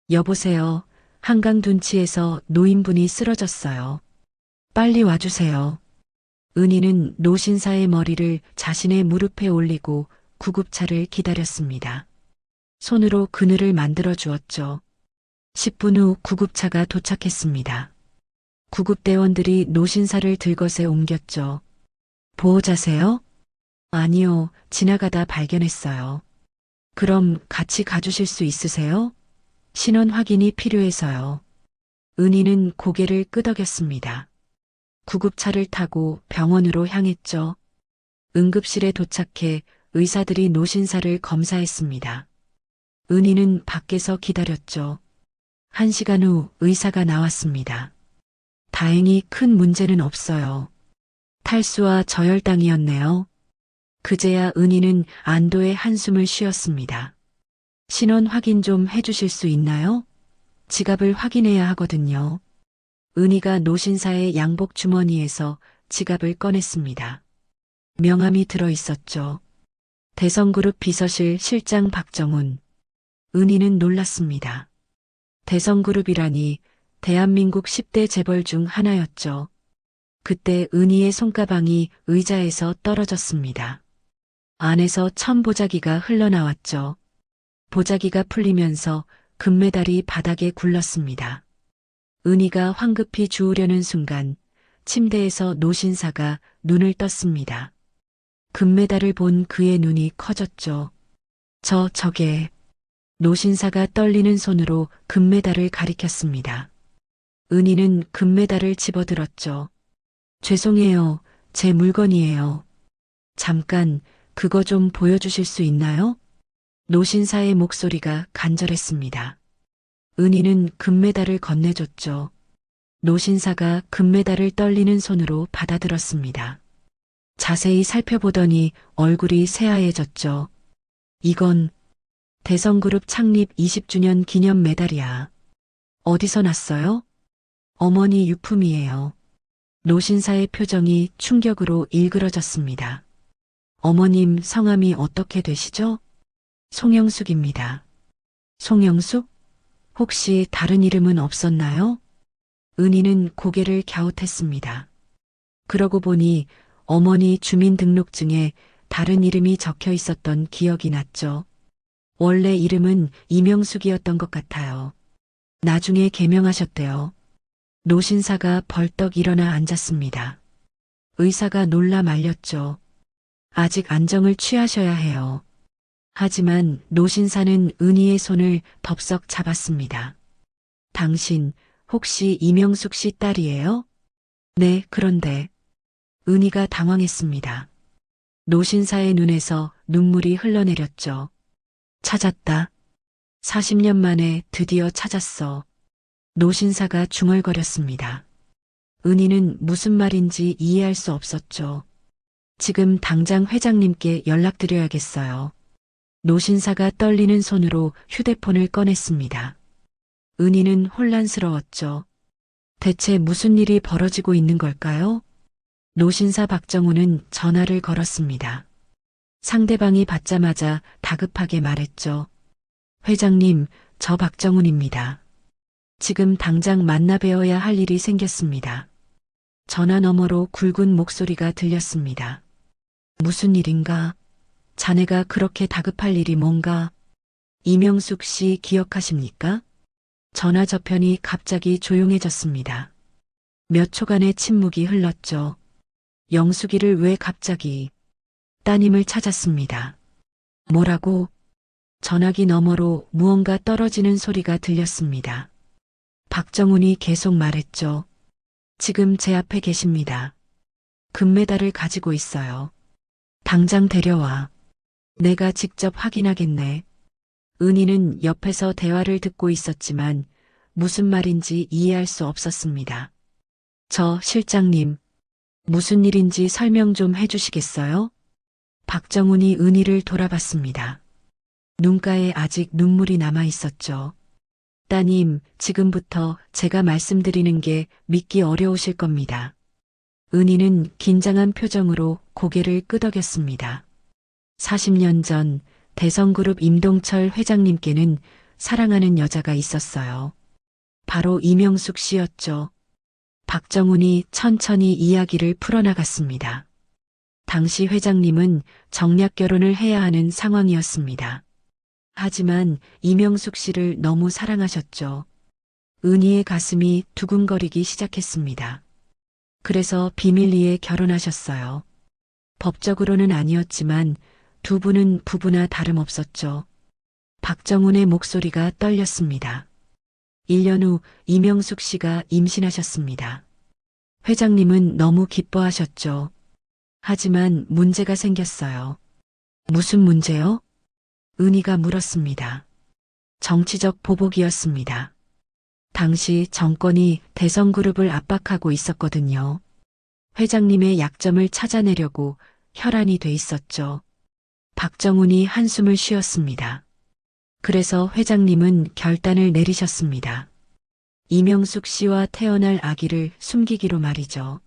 Speaker 2: 여보세요. 한강 둔치에서 노인분이 쓰러졌어요. 빨리 와주세요. 은희는 노신사의 머리를 자신의 무릎에 올리고 구급차를 기다렸습니다. 손으로 그늘을 만들어 주었죠. 10분 후 구급차가 도착했습니다. 구급대원들이 노신사를 들것에 옮겼죠. 보호자세요? 아니요, 지나가다 발견했어요. 그럼 같이 가주실 수 있으세요? 신원 확인이 필요해서요. 은희는 고개를 끄덕였습니다. 구급차를 타고 병원으로 향했죠. 응급실에 도착해 의사들이 노신사를 검사했습니다. 은희는 밖에서 기다렸죠. 1시간 후 의사가 나왔습니다. 다행히 큰 문제는 없어요. 탈수와 저혈당이었네요. 그제야 은희는 안도의 한숨을 쉬었습니다. 신원 확인 좀 해주실 수 있나요? 지갑을 확인해야 하거든요. 은희가 노신사의 양복 주머니에서 지갑을 꺼냈습니다. 명함이 들어 있었죠. 대성그룹 비서실 실장 박정훈. 은희는 놀랐습니다. 대성그룹이라니 대한민국 10대 재벌 중 하나였죠. 그때 은희의 손가방이 의자에서 떨어졌습니다. 안에서 천보자기가 흘러나왔죠. 보자기가 풀리면서 금메달이 바닥에 굴렀습니다. 은희가 황급히 주우려는 순간 침대에서 노신사가 눈을 떴습니다. 금메달을 본 그의 눈이 커졌죠. 저게. 노신사가 떨리는 손으로 금메달을 가리켰습니다. 은희는 금메달을 집어들었죠. 죄송해요. 제 물건이에요. 잠깐, 그거 좀 보여주실 수 있나요? 노신사의 목소리가 간절했습니다. 은희는 금메달을 건네줬죠. 노신사가 금메달을 떨리는 손으로 받아들었습니다. 자세히 살펴보더니 얼굴이 새하얘졌죠. 이건 대성그룹 창립 20주년 기념 메달이야. 어디서 났어요? 어머니 유품이에요. 노신사의 표정이 충격으로 일그러졌습니다. 어머님 성함이 어떻게 되시죠? 송영숙입니다. 송영숙? 혹시 다른 이름은 없었나요? 은희는 고개를 갸웃했습니다. 그러고 보니 어머니 주민등록증에 다른 이름이 적혀 있었던 기억이 났죠. 원래 이름은 이명숙이었던 것 같아요. 나중에 개명하셨대요. 노신사가 벌떡 일어나 앉았습니다. 의사가 놀라 말렸죠. 아직 안정을 취하셔야 해요. 하지만 노신사는 은희의 손을 덥석 잡았습니다. 당신 혹시 이명숙 씨 딸이에요? 네, 그런데 은희가 당황했습니다. 노신사의 눈에서 눈물이 흘러내렸죠. 찾았다. 40년 만에 드디어 찾았어. 노신사가 중얼거렸습니다. 은희는 무슨 말인지 이해할 수 없었죠. 지금 당장 회장님께 연락드려야겠어요. 노신사가 떨리는 손으로 휴대폰을 꺼냈습니다. 은희는 혼란스러웠죠. 대체 무슨 일이 벌어지고 있는 걸까요? 노신사 박정훈은 전화를 걸었습니다. 상대방이 받자마자 다급하게 말했죠. 회장님, 저 박정훈입니다. 지금 당장 만나 뵈어야 할 일이 생겼습니다. 전화 너머로 굵은 목소리가 들렸습니다. 무슨 일인가? 자네가 그렇게 다급할 일이 뭔가? 이명숙 씨 기억하십니까? 전화 저편이 갑자기 조용해졌습니다. 몇 초간의 침묵이 흘렀죠. 영숙이를 왜 갑자기? 따님을 찾았습니다. 뭐라고? 전화기 너머로 무언가 떨어지는 소리가 들렸습니다. 박정훈이 계속 말했죠. 지금 제 앞에 계십니다. 금메달을 가지고 있어요. 당장 데려와. 내가 직접 확인하겠네. 은희는 옆에서 대화를 듣고 있었지만 무슨 말인지 이해할 수 없었습니다. 저 실장님, 무슨 일인지 설명 좀 해주시겠어요? 박정훈이 은희를 돌아봤습니다. 눈가에 아직 눈물이 남아 있었죠. 따님, 지금부터 제가 말씀드리는 게 믿기 어려우실 겁니다. 은희는 긴장한 표정으로 고개를 끄덕였습니다. 40년 전 대성그룹 임동철 회장님께는 사랑하는 여자가 있었어요. 바로 이명숙 씨였죠. 박정훈이 천천히 이야기를 풀어나갔습니다. 당시 회장님은 정략 결혼을 해야 하는 상황이었습니다. 하지만 이명숙 씨를 너무 사랑하셨죠. 은희의 가슴이 두근거리기 시작했습니다. 그래서 비밀리에 결혼하셨어요. 법적으로는 아니었지만 두 분은 부부나 다름없었죠. 박정훈의 목소리가 떨렸습니다. 1년 후 이명숙 씨가 임신하셨습니다. 회장님은 너무 기뻐하셨죠. 하지만 문제가 생겼어요. 무슨 문제요? 은희가 물었습니다. 정치적 보복이었습니다. 당시 정권이 대성그룹을 압박하고 있었거든요. 회장님의 약점을 찾아내려고 혈안이 돼 있었죠. 박정훈이 한숨을 쉬었습니다. 그래서 회장님은 결단을 내리셨습니다. 이명숙 씨와 태어날 아기를 숨기기로 말이죠.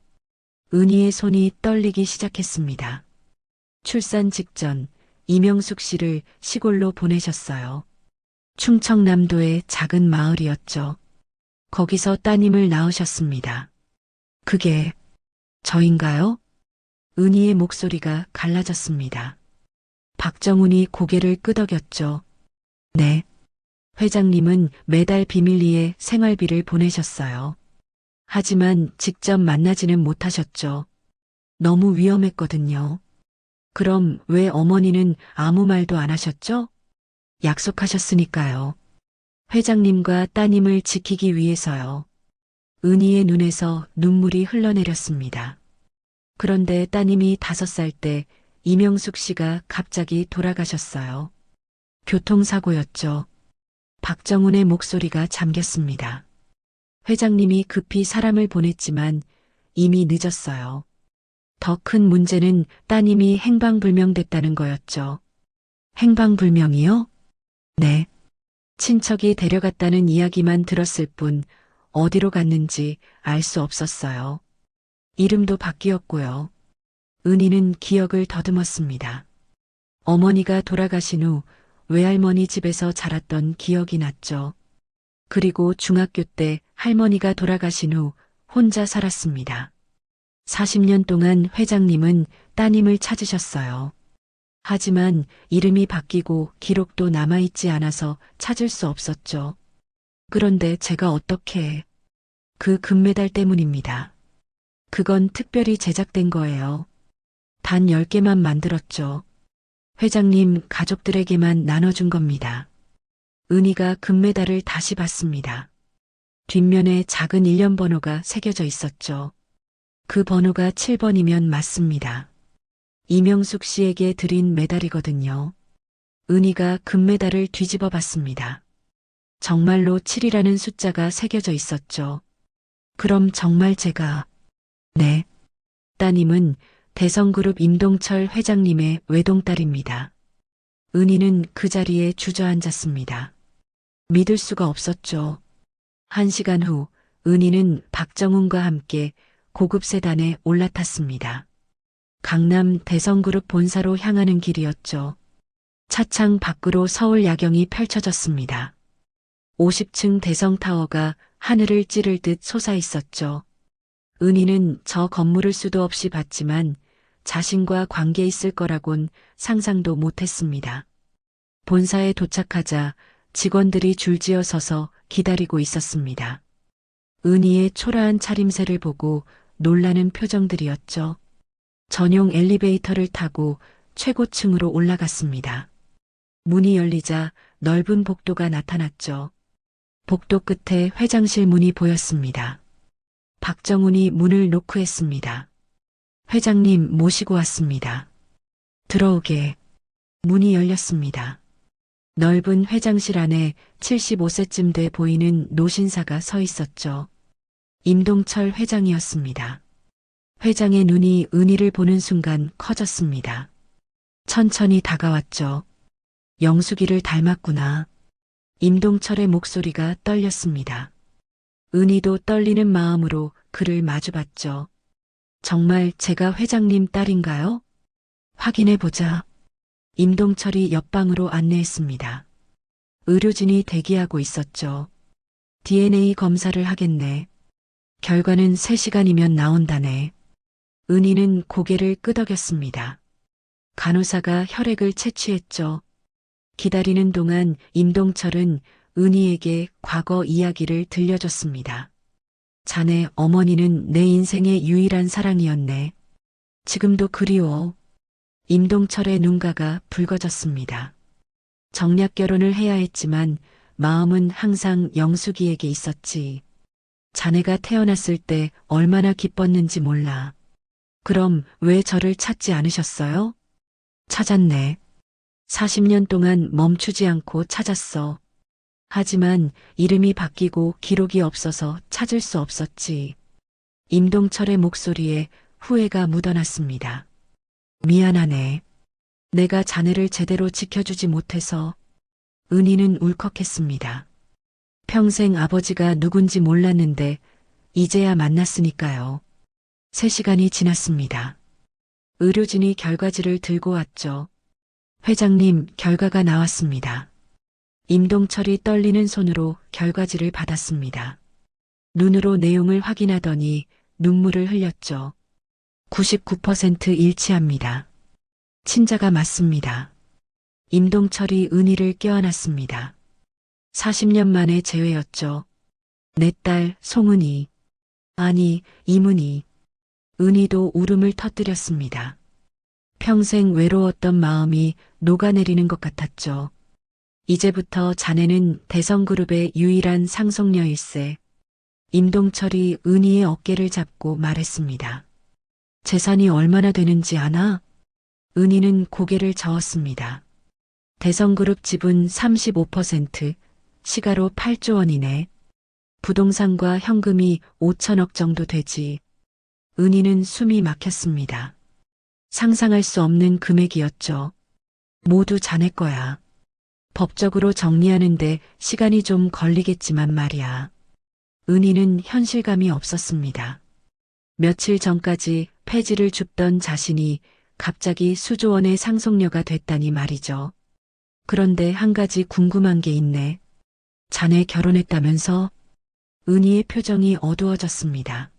Speaker 2: 은희의 손이 떨리기 시작했습니다. 출산 직전 이명숙 씨를 시골로 보내셨어요. 충청남도의 작은 마을이었죠. 거기서 따님을 낳으셨습니다. 그게 저인가요? 은희의 목소리가 갈라졌습니다. 박정훈이 고개를 끄덕였죠. 네. 회장님은 매달 비밀리에 생활비를 보내셨어요. 하지만 직접 만나지는 못하셨죠. 너무 위험했거든요. 그럼 왜 어머니는 아무 말도 안 하셨죠? 약속하셨으니까요. 회장님과 따님을 지키기 위해서요. 은희의 눈에서 눈물이 흘러내렸습니다. 그런데 따님이 5살 때 이명숙 씨가 갑자기 돌아가셨어요. 교통사고였죠. 박정훈의 목소리가 잠겼습니다. 회장님이 급히 사람을 보냈지만 이미 늦었어요. 더 큰 문제는 따님이 행방불명됐다는 거였죠. 행방불명이요? 네. 친척이 데려갔다는 이야기만 들었을 뿐 어디로 갔는지 알 수 없었어요. 이름도 바뀌었고요. 은희는 기억을 더듬었습니다. 어머니가 돌아가신 후 외할머니 집에서 자랐던 기억이 났죠. 그리고 중학교 때 할머니가 돌아가신 후 혼자 살았습니다. 40년 동안 회장님은 따님을 찾으셨어요. 하지만 이름이 바뀌고 기록도 남아있지 않아서 찾을 수 없었죠. 그런데 제가 어떻게... 그 금메달 때문입니다. 그건 특별히 제작된 거예요. 단 10개만 만들었죠. 회장님 가족들에게만 나눠준 겁니다. 은희가 금메달을 다시 봤습니다. 뒷면에 작은 일련 번호가 새겨져 있었죠. 그 번호가 7번이면 맞습니다. 이명숙 씨에게 드린 메달이거든요. 은희가 금메달을 뒤집어 봤습니다. 정말로 7이라는 숫자가 새겨져 있었죠. 그럼 정말 제가... 네. 따님은 대성그룹 임동철 회장님의 외동딸입니다. 은희는 그 자리에 주저앉았습니다. 믿을 수가 없었죠. 1시간 후 은희는 박정훈과 함께 고급 세단에 올라탔습니다. 강남 대성그룹 본사로 향하는 길이었죠. 차창 밖으로 서울 야경이 펼쳐졌습니다. 50층 대성타워가 하늘을 찌를 듯 솟아 있었죠. 은희는 저 건물을 수도 없이 봤지만 자신과 관계 있을 거라곤 상상도 못했습니다. 본사에 도착하자 직원들이 줄지어 서서 기다리고 있었습니다. 은희의 초라한 차림새를 보고 놀라는 표정들이었죠. 전용 엘리베이터를 타고 최고층으로 올라갔습니다. 문이 열리자 넓은 복도가 나타났죠. 복도 끝에 회장실 문이 보였습니다. 박정훈이 문을 노크했습니다. 회장님 모시고 왔습니다. 들어오게. 문이 열렸습니다. 넓은 회장실 안에 75세쯤 돼 보이는 노신사가 서 있었죠. 임동철 회장이었습니다. 회장의 눈이 은희를 보는 순간 커졌습니다. 천천히 다가왔죠. 영숙이를 닮았구나. 임동철의 목소리가 떨렸습니다. 은희도 떨리는 마음으로 그를 마주봤죠. 정말 제가 회장님 딸인가요? 확인해 보자. 임동철이 옆방으로 안내했습니다. 의료진이 대기하고 있었죠. DNA 검사를 하겠네. 결과는 3시간이면 나온다네. 은희는 고개를 끄덕였습니다. 간호사가 혈액을 채취했죠. 기다리는 동안 임동철은 은희에게 과거 이야기를 들려줬습니다. 자네 어머니는 내 인생의 유일한 사랑이었네. 지금도 그리워. 임동철의 눈가가 붉어졌습니다. 정략 결혼을 해야 했지만 마음은 항상 영숙이에게 있었지. 자네가 태어났을 때 얼마나 기뻤는지 몰라. 그럼 왜 저를 찾지 않으셨어요? 찾았네. 40년 동안 멈추지 않고 찾았어. 하지만 이름이 바뀌고 기록이 없어서 찾을 수 없었지. 임동철의 목소리에 후회가 묻어났습니다. 미안하네. 내가 자네를 제대로 지켜주지 못해서. 은희는 울컥했습니다. 평생 아버지가 누군지 몰랐는데 이제야 만났으니까요. 3시간이 지났습니다. 의료진이 결과지를 들고 왔죠. 회장님, 결과가 나왔습니다. 임동철이 떨리는 손으로 결과지를 받았습니다. 눈으로 내용을 확인하더니 눈물을 흘렸죠. 99% 일치합니다. 친자가 맞습니다. 임동철이 은희를 껴안았습니다. 40년 만에 재회였죠. 내 딸 송은이. 아니, 이문희. 은희도 울음을 터뜨렸습니다. 평생 외로웠던 마음이 녹아내리는 것 같았죠. 이제부터 자네는 대성그룹의 유일한 상속녀일세. 임동철이 은희의 어깨를 잡고 말했습니다. 재산이 얼마나 되는지 아나? 은희는 고개를 저었습니다. 대성그룹 지분 35%, 시가로 8조 원이네. 부동산과 현금이 5천억 정도 되지. 은희는 숨이 막혔습니다. 상상할 수 없는 금액이었죠. 모두 자네 거야. 법적으로 정리하는데 시간이 좀 걸리겠지만 말이야. 은희는 현실감이 없었습니다. 며칠 전까지 폐지를 줍던 자신이 갑자기 수조 원의 상속녀가 됐다니 말이죠. 그런데 한 가지 궁금한 게 있네. 자네 결혼했다면서? 은희의 표정이 어두워졌습니다.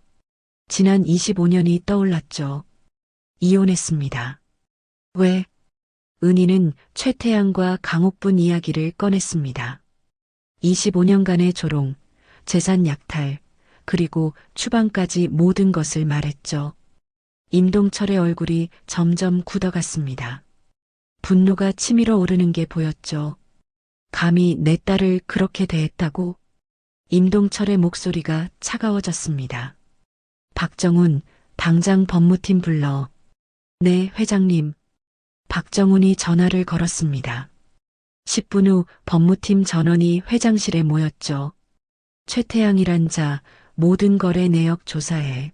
Speaker 2: 지난 25년이 떠올랐죠. 이혼했습니다. 왜? 은희는 최태양과 강옥분 이야기를 꺼냈습니다. 25년간의 조롱, 재산 약탈, 그리고 추방까지 모든 것을 말했죠. 임동철의 얼굴이 점점 굳어갔습니다. 분노가 치밀어 오르는 게 보였죠. 감히 내 딸을 그렇게 대했다고? 임동철의 목소리가 차가워졌습니다. 박정훈, 당장 법무팀 불러. 네, 회장님. 박정훈이 전화를 걸었습니다. 10분 후 법무팀 전원이 회장실에 모였죠. 최태양이란 자 모든 거래 내역 조사해.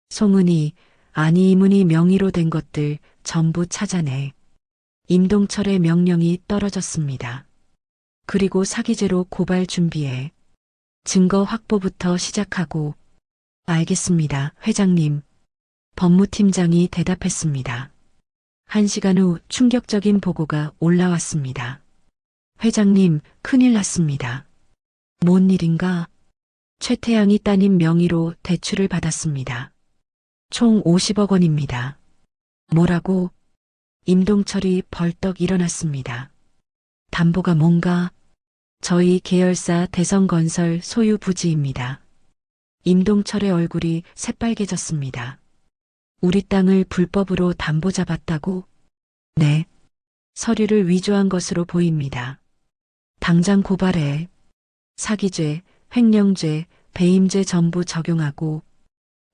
Speaker 2: 송은이, 아니 이문희 명의로 된 것들 전부 찾아내. 임동철의 명령이 떨어졌습니다. 그리고 사기죄로 고발 준비해. 증거 확보부터 시작하고. 알겠습니다, 회장님. 법무팀장이 대답했습니다. 1시간 후 충격적인 보고가 올라왔습니다. 회장님, 큰일 났습니다. 뭔 일인가? 최태양이 따님 명의로 대출을 받았습니다. 총 50억 원입니다. 뭐라고? 임동철이 벌떡 일어났습니다. 담보가 뭔가? 저희 계열사 대성건설 소유 부지입니다. 임동철의 얼굴이 새빨개졌습니다. 우리 땅을 불법으로 담보 잡았다고? 네. 서류를 위조한 것으로 보입니다. 당장 고발해. 사기죄, 횡령죄, 배임죄 전부 적용하고.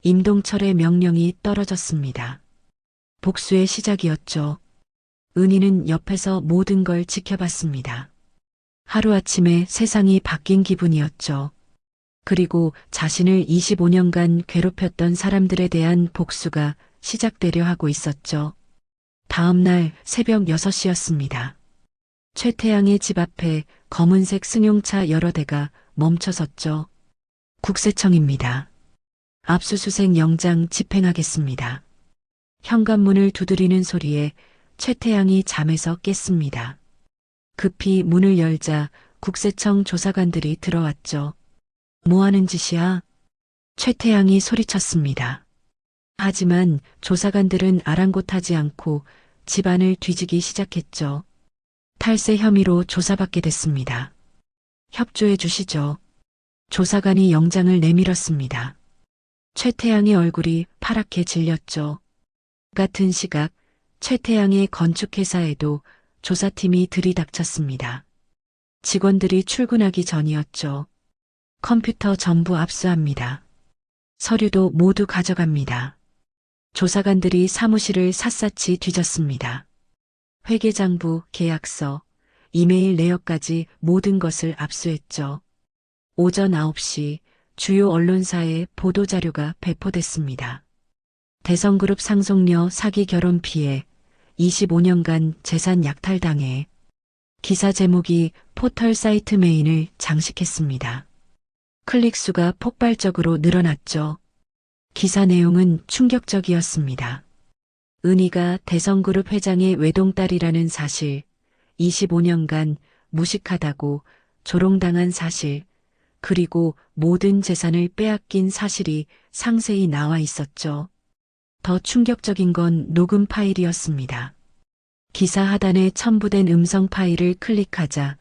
Speaker 2: 임동철의 명령이 떨어졌습니다. 복수의 시작이었죠. 은희는 옆에서 모든 걸 지켜봤습니다. 하루아침에 세상이 바뀐 기분이었죠. 그리고 자신을 25년간 괴롭혔던 사람들에 대한 복수가 시작되려 하고 있었죠. 다음 날 새벽 6시였습니다. 최태양의 집 앞에 검은색 승용차 여러 대가 멈춰섰죠. 국세청입니다. 압수수색 영장 집행하겠습니다. 현관문을 두드리는 소리에 최태양이 잠에서 깼습니다. 급히 문을 열자 국세청 조사관들이 들어왔죠. 뭐 하는 짓이야? 최태양이 소리쳤습니다. 하지만 조사관들은 아랑곳하지 않고 집안을 뒤지기 시작했죠. 탈세 혐의로 조사받게 됐습니다. 협조해 주시죠. 조사관이 영장을 내밀었습니다. 최태양의 얼굴이 파랗게 질렸죠. 같은 시각 최태양의 건축회사에도 조사팀이 들이닥쳤습니다. 직원들이 출근하기 전이었죠. 컴퓨터 전부 압수합니다. 서류도 모두 가져갑니다. 조사관들이 사무실을 샅샅이 뒤졌습니다. 회계장부, 계약서, 이메일 내역까지 모든 것을 압수했죠. 오전 9시 주요 언론사에 보도자료가 배포됐습니다. 대성그룹 상속녀 사기 결혼 피해 25년간 재산 약탈당해 기사 제목이 포털 사이트 메인을 장식했습니다. 클릭수가 폭발적으로 늘어났죠. 기사 내용은 충격적이었습니다. 은희가 대성그룹 회장의 외동딸이라는 사실, 25년간 무식하다고 조롱당한 사실, 그리고 모든 재산을 빼앗긴 사실이 상세히 나와 있었죠. 더 충격적인 건 녹음 파일이었습니다. 기사 하단에 첨부된 음성 파일을 클릭하자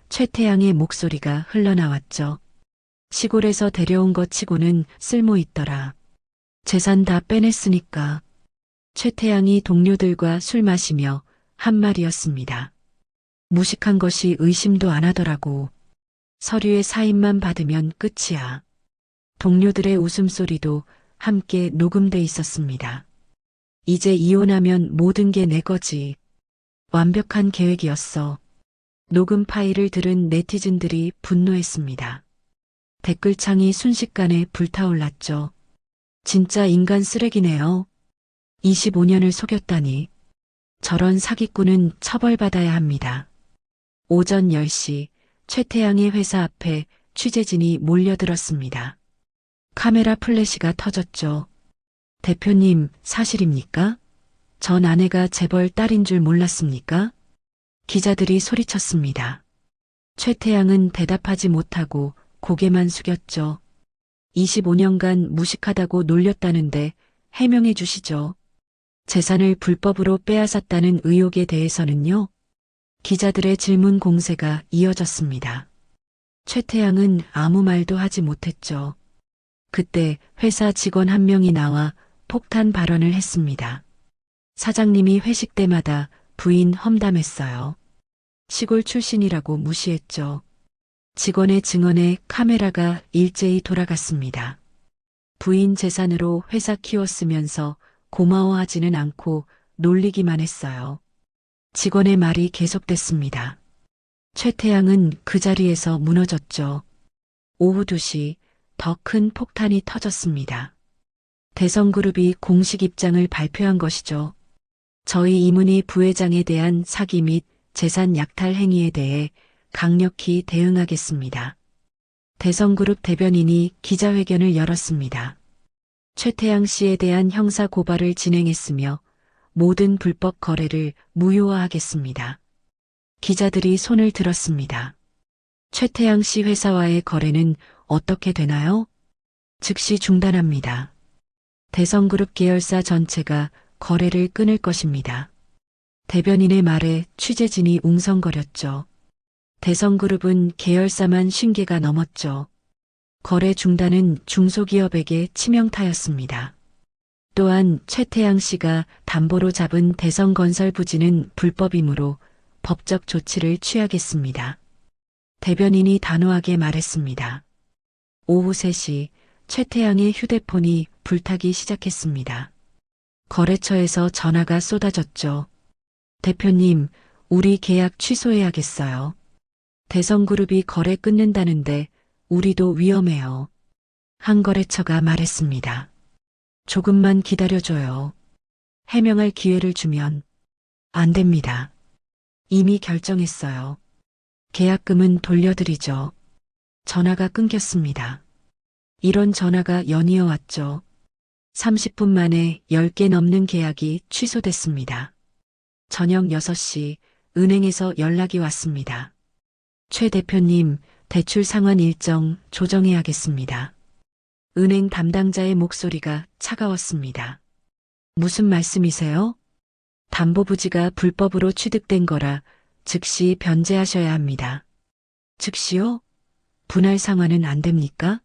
Speaker 2: 최태양의 목소리가 흘러나왔죠. 시골에서 데려온 것 치고는 쓸모 있더라. 재산 다 빼냈으니까. 최태양이 동료들과 술 마시며 한 말이었습니다. 무식한 것이 의심도 안 하더라고. 서류의 사인만 받으면 끝이야. 동료들의 웃음소리도 함께 녹음돼 있었습니다. 이제 이혼하면 모든 게 내 거지. 완벽한 계획이었어. 녹음 파일을 들은 네티즌들이 분노했습니다. 댓글창이 순식간에 불타올랐죠. 진짜 인간 쓰레기네요. 25년을 속였다니. 저런 사기꾼은 처벌받아야 합니다. 오전 10시 최태양의 회사 앞에 취재진이 몰려들었습니다. 카메라 플래시가 터졌죠. 대표님, 사실입니까? 전 아내가 재벌 딸인 줄 몰랐습니까? 기자들이 소리쳤습니다. 최태양은 대답하지 못하고 고개만 숙였죠. 25년간 무식하다고 놀렸다는데 해명해 주시죠. 재산을 불법으로 빼앗았다는 의혹에 대해서는요? 기자들의 질문 공세가 이어졌습니다. 최태양은 아무 말도 하지 못했죠. 그때 회사 직원 한 명이 나와 폭탄 발언을 했습니다. 사장님이 회식 때마다 부인 험담했어요. 시골 출신이라고 무시했죠. 직원의 증언에 카메라가 일제히 돌아갔습니다. 부인 재산으로 회사 키웠으면서 고마워하지는 않고 놀리기만 했어요. 직원의 말이 계속됐습니다. 최태양은 그 자리에서 무너졌죠. 오후 2시 더 큰 폭탄이 터졌습니다. 대성그룹이 공식 입장을 발표한 것이죠. 저희 이문희 부회장에 대한 사기 및 재산 약탈 행위에 대해 강력히 대응하겠습니다. 대성그룹 대변인이 기자회견을 열었습니다. 최태양 씨에 대한 형사 고발을 진행했으며 모든 불법 거래를 무효화하겠습니다. 기자들이 손을 들었습니다. 최태양 씨 회사와의 거래는 어떻게 되나요? 즉시 중단합니다. 대성그룹 계열사 전체가 거래를 끊을 것입니다. 대변인의 말에 취재진이 웅성거렸죠. 대성그룹은 계열사만 50개가 넘었죠. 거래 중단은 중소기업에게 치명타였습니다. 또한 최태양 씨가 담보로 잡은 대성건설 부지는 불법이므로 법적 조치를 취하겠습니다. 대변인이 단호하게 말했습니다. 오후 3시 최태양의 휴대폰이 불타기 시작했습니다. 거래처에서 전화가 쏟아졌죠. 대표님, 우리 계약 취소해야겠어요. 대성그룹이 거래 끊는다는데 우리도 위험해요. 한 거래처가 말했습니다. 조금만 기다려줘요. 해명할 기회를 주면 안 됩니다. 이미 결정했어요. 계약금은 돌려드리죠. 전화가 끊겼습니다. 이런 전화가 연이어 왔죠. 30분 만에 10개 넘는 계약이 취소됐습니다. 저녁 6시 은행에서 연락이 왔습니다. 최 대표님, 대출 상환 일정 조정해야겠습니다. 은행 담당자의 목소리가 차가웠습니다. 무슨 말씀이세요? 담보부지가 불법으로 취득된 거라 즉시 변제하셔야 합니다. 즉시요? 분할 상환은 안 됩니까?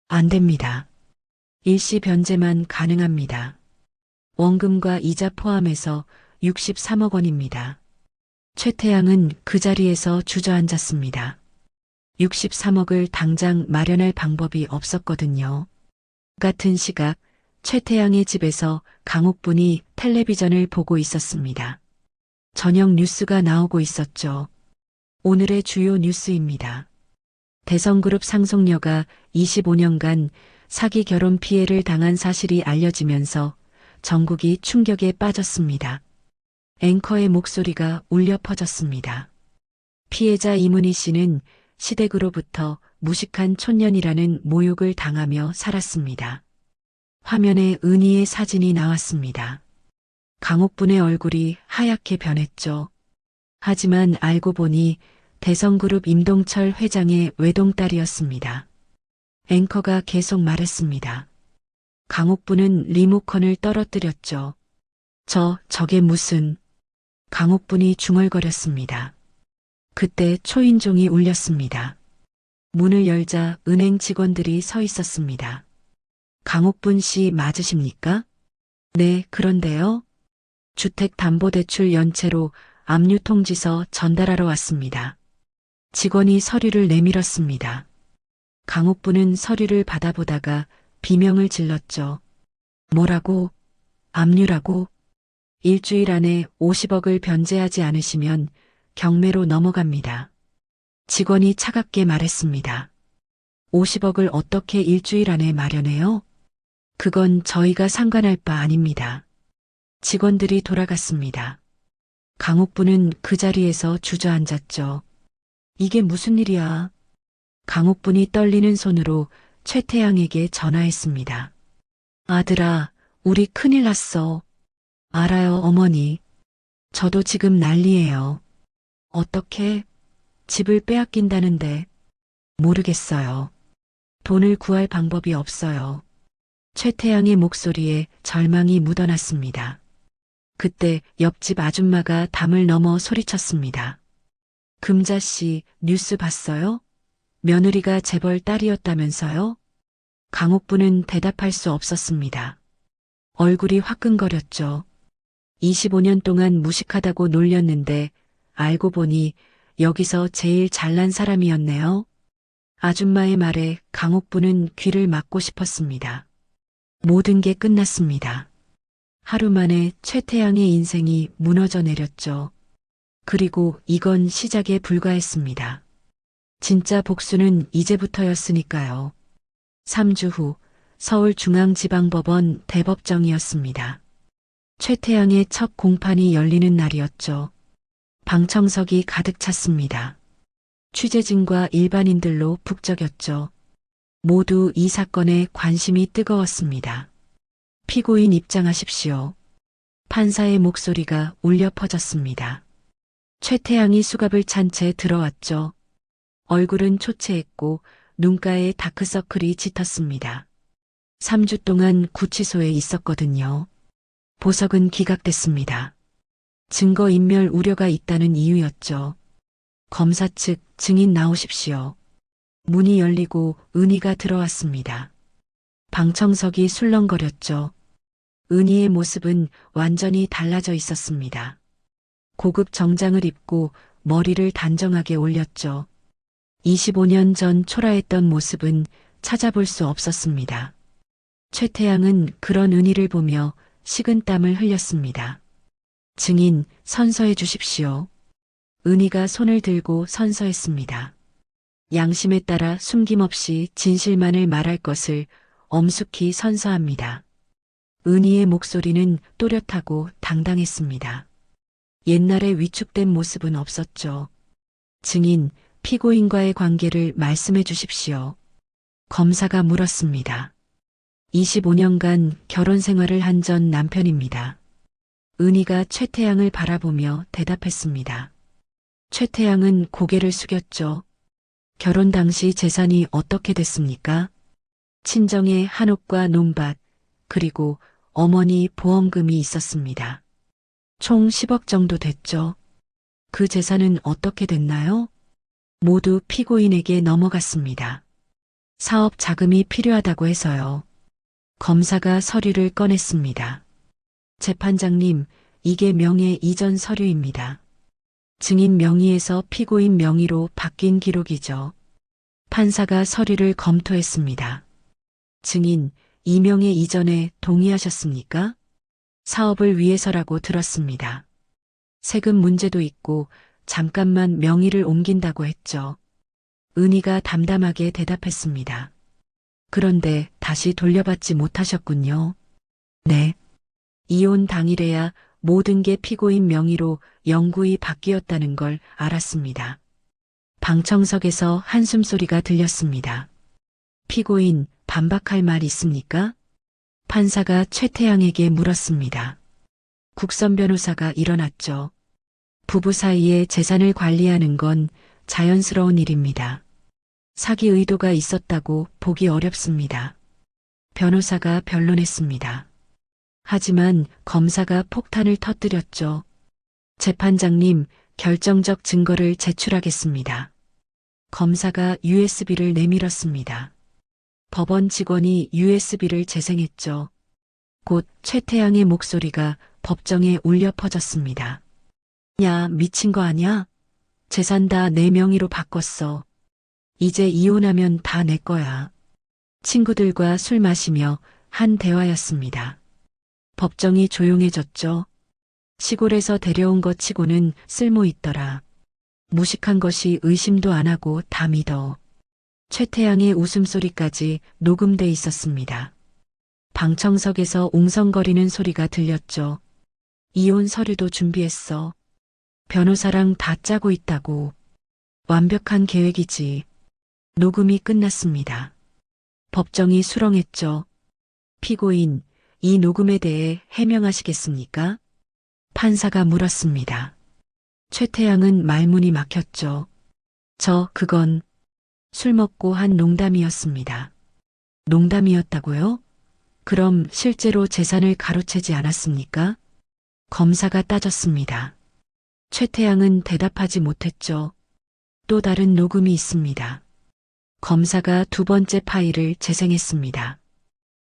Speaker 2: 안 됩니다. 일시 변제만 가능합니다. 원금과 이자 포함해서 63억 원입니다. 최태양은 그 자리에서 주저앉았습니다. 63억을 당장 마련할 방법이 없었거든요. 같은 시각 최태양의 집에서 강옥분이 텔레비전을 보고 있었습니다. 저녁 뉴스가 나오고 있었죠. 오늘의 주요 뉴스입니다. 대성그룹 상속녀가 25년간 사기 결혼 피해를 당한 사실이 알려지면서 전국이 충격에 빠졌습니다. 앵커의 목소리가 울려 퍼졌습니다. 피해자 이문희 씨는 시댁으로부터 무식한 촌년이라는 모욕을 당하며 살았습니다. 화면에 은희의 사진이 나왔습니다. 강옥분의 얼굴이 하얗게 변했죠. 하지만 알고 보니 대성그룹 임동철 회장의 외동딸이었습니다. 앵커가 계속 말했습니다. 강옥분은 리모컨을 떨어뜨렸죠. 저게 무슨... 강옥분이 중얼거렸습니다. 그때 초인종이 울렸습니다. 문을 열자 은행 직원들이 서 있었습니다. 강옥분 씨 맞으십니까? 네, 그런데요. 주택담보대출 연체로 압류통지서 전달하러 왔습니다. 직원이 서류를 내밀었습니다. 강옥분은 서류를 받아보다가 비명을 질렀죠. 뭐라고? 압류라고? 일주일 안에 50억을 변제하지 않으시면 경매로 넘어갑니다. 직원이 차갑게 말했습니다. 50억을 어떻게 일주일 안에 마련해요? 그건 저희가 상관할 바 아닙니다. 직원들이 돌아갔습니다. 강옥분은 그 자리에서 주저앉았죠. 이게 무슨 일이야? 강옥분이 떨리는 손으로 최태양에게 전화했습니다. 아들아, 우리 큰일 났어. 알아요, 어머니. 저도 지금 난리예요. 어떻게? 집을 빼앗긴다는데. 모르겠어요. 돈을 구할 방법이 없어요. 최태양의 목소리에 절망이 묻어났습니다. 그때 옆집 아줌마가 담을 넘어 소리쳤습니다. 금자씨, 뉴스 봤어요? 며느리가 재벌 딸이었다면서요? 강옥분은 대답할 수 없었습니다. 얼굴이 화끈거렸죠. 25년 동안 무식하다고 놀렸는데 알고 보니 여기서 제일 잘난 사람이었네요. 아줌마의 말에 강옥분은 귀를 막고 싶었습니다. 모든 게 끝났습니다. 하루 만에 최태양의 인생이 무너져 내렸죠. 그리고 이건 시작에 불과했습니다. 진짜 복수는 이제부터였으니까요. 3주 후 서울중앙지방법원 대법정이었습니다. 최태양의 첫 공판이 열리는 날이었죠. 방청석이 가득 찼습니다. 취재진과 일반인들로 북적였죠. 모두 이 사건에 관심이 뜨거웠습니다. 피고인 입장하십시오. 판사의 목소리가 울려 퍼졌습니다. 최태양이 수갑을 찬 채 들어왔죠. 얼굴은 초췌했고 눈가에 다크서클이 짙었습니다. 3주 동안 구치소에 있었거든요. 보석은 기각됐습니다. 증거인멸 우려가 있다는 이유였죠. 검사 측 증인 나오십시오. 문이 열리고 은희가 들어왔습니다. 방청석이 술렁거렸죠. 은희의 모습은 완전히 달라져 있었습니다. 고급 정장을 입고 머리를 단정하게 올렸죠. 25년 전 초라했던 모습은 찾아볼 수 없었습니다. 최태양은 그런 은희를 보며 식은땀을 흘렸습니다. 증인, 선서해 주십시오. 은희가 손을 들고 선서했습니다. 양심에 따라 숨김없이 진실만을 말할 것을 엄숙히 선서합니다. 은희의 목소리는 또렷하고 당당했습니다. 옛날에 위축된 모습은 없었죠. 증인, 피고인과의 관계를 말씀해 주십시오. 검사가 물었습니다. 25년간 결혼 생활을 한 전 남편입니다. 은희가 최태양을 바라보며 대답했습니다. 최태양은 고개를 숙였죠. 결혼 당시 재산이 어떻게 됐습니까? 친정에 한옥과 논밭, 그리고 어머니 보험금이 있었습니다. 총 10억 정도 됐죠. 그 재산은 어떻게 됐나요? 모두 피고인에게 넘어갔습니다. 사업 자금이 필요하다고 해서요. 검사가 서류를 꺼냈습니다. 재판장님, 이게 명예 이전 서류입니다. 증인 명의에서 피고인 명의로 바뀐 기록이죠. 판사가 서류를 검토했습니다. 증인, 이 명예 이전에 동의하셨습니까? 사업을 위해서라고 들었습니다. 세금 문제도 있고 잠깐만 명의를 옮긴다고 했죠. 은희가 담담하게 대답했습니다. 그런데 다시 돌려받지 못하셨군요. 네. 이혼 당일에야 모든 게 피고인 명의로 영구히 바뀌었다는 걸 알았습니다. 방청석에서 한숨소리가 들렸습니다. 피고인, 반박할 말 있습니까? 판사가 최태양에게 물었습니다. 국선 변호사가 일어났죠. 부부 사이에 재산을 관리하는 건 자연스러운 일입니다. 사기 의도가 있었다고 보기 어렵습니다. 변호사가 변론했습니다. 하지만 검사가 폭탄을 터뜨렸죠. 재판장님, 결정적 증거를 제출하겠습니다. 검사가 USB를 내밀었습니다. 법원 직원이 USB를 재생했죠. 곧 최태양의 목소리가 법정에 울려 퍼졌습니다. 야, 미친 거 아냐? 재산 다 내 명의로 바꿨어. 이제 이혼하면 다 내 거야. 친구들과 술 마시며 한 대화였습니다. 법정이 조용해졌죠. 시골에서 데려온 것 치고는 쓸모 있더라. 무식한 것이 의심도 안 하고 다 믿어. 최태양의 웃음소리까지 녹음돼 있었습니다. 방청석에서 웅성거리는 소리가 들렸죠. 이혼 서류도 준비했어. 변호사랑 다 짜고 있다고. 완벽한 계획이지. 녹음이 끝났습니다. 법정이 수렁했죠. 피고인, 이 녹음에 대해 해명하시겠습니까? 판사가 물었습니다. 최태양은 말문이 막혔죠. 그건 술 먹고 한 농담이었습니다. 농담이었다고요? 그럼 실제로 재산을 가로채지 않았습니까? 검사가 따졌습니다. 최태양은 대답하지 못했죠. 또 다른 녹음이 있습니다. 검사가 두 번째 파일을 재생했습니다.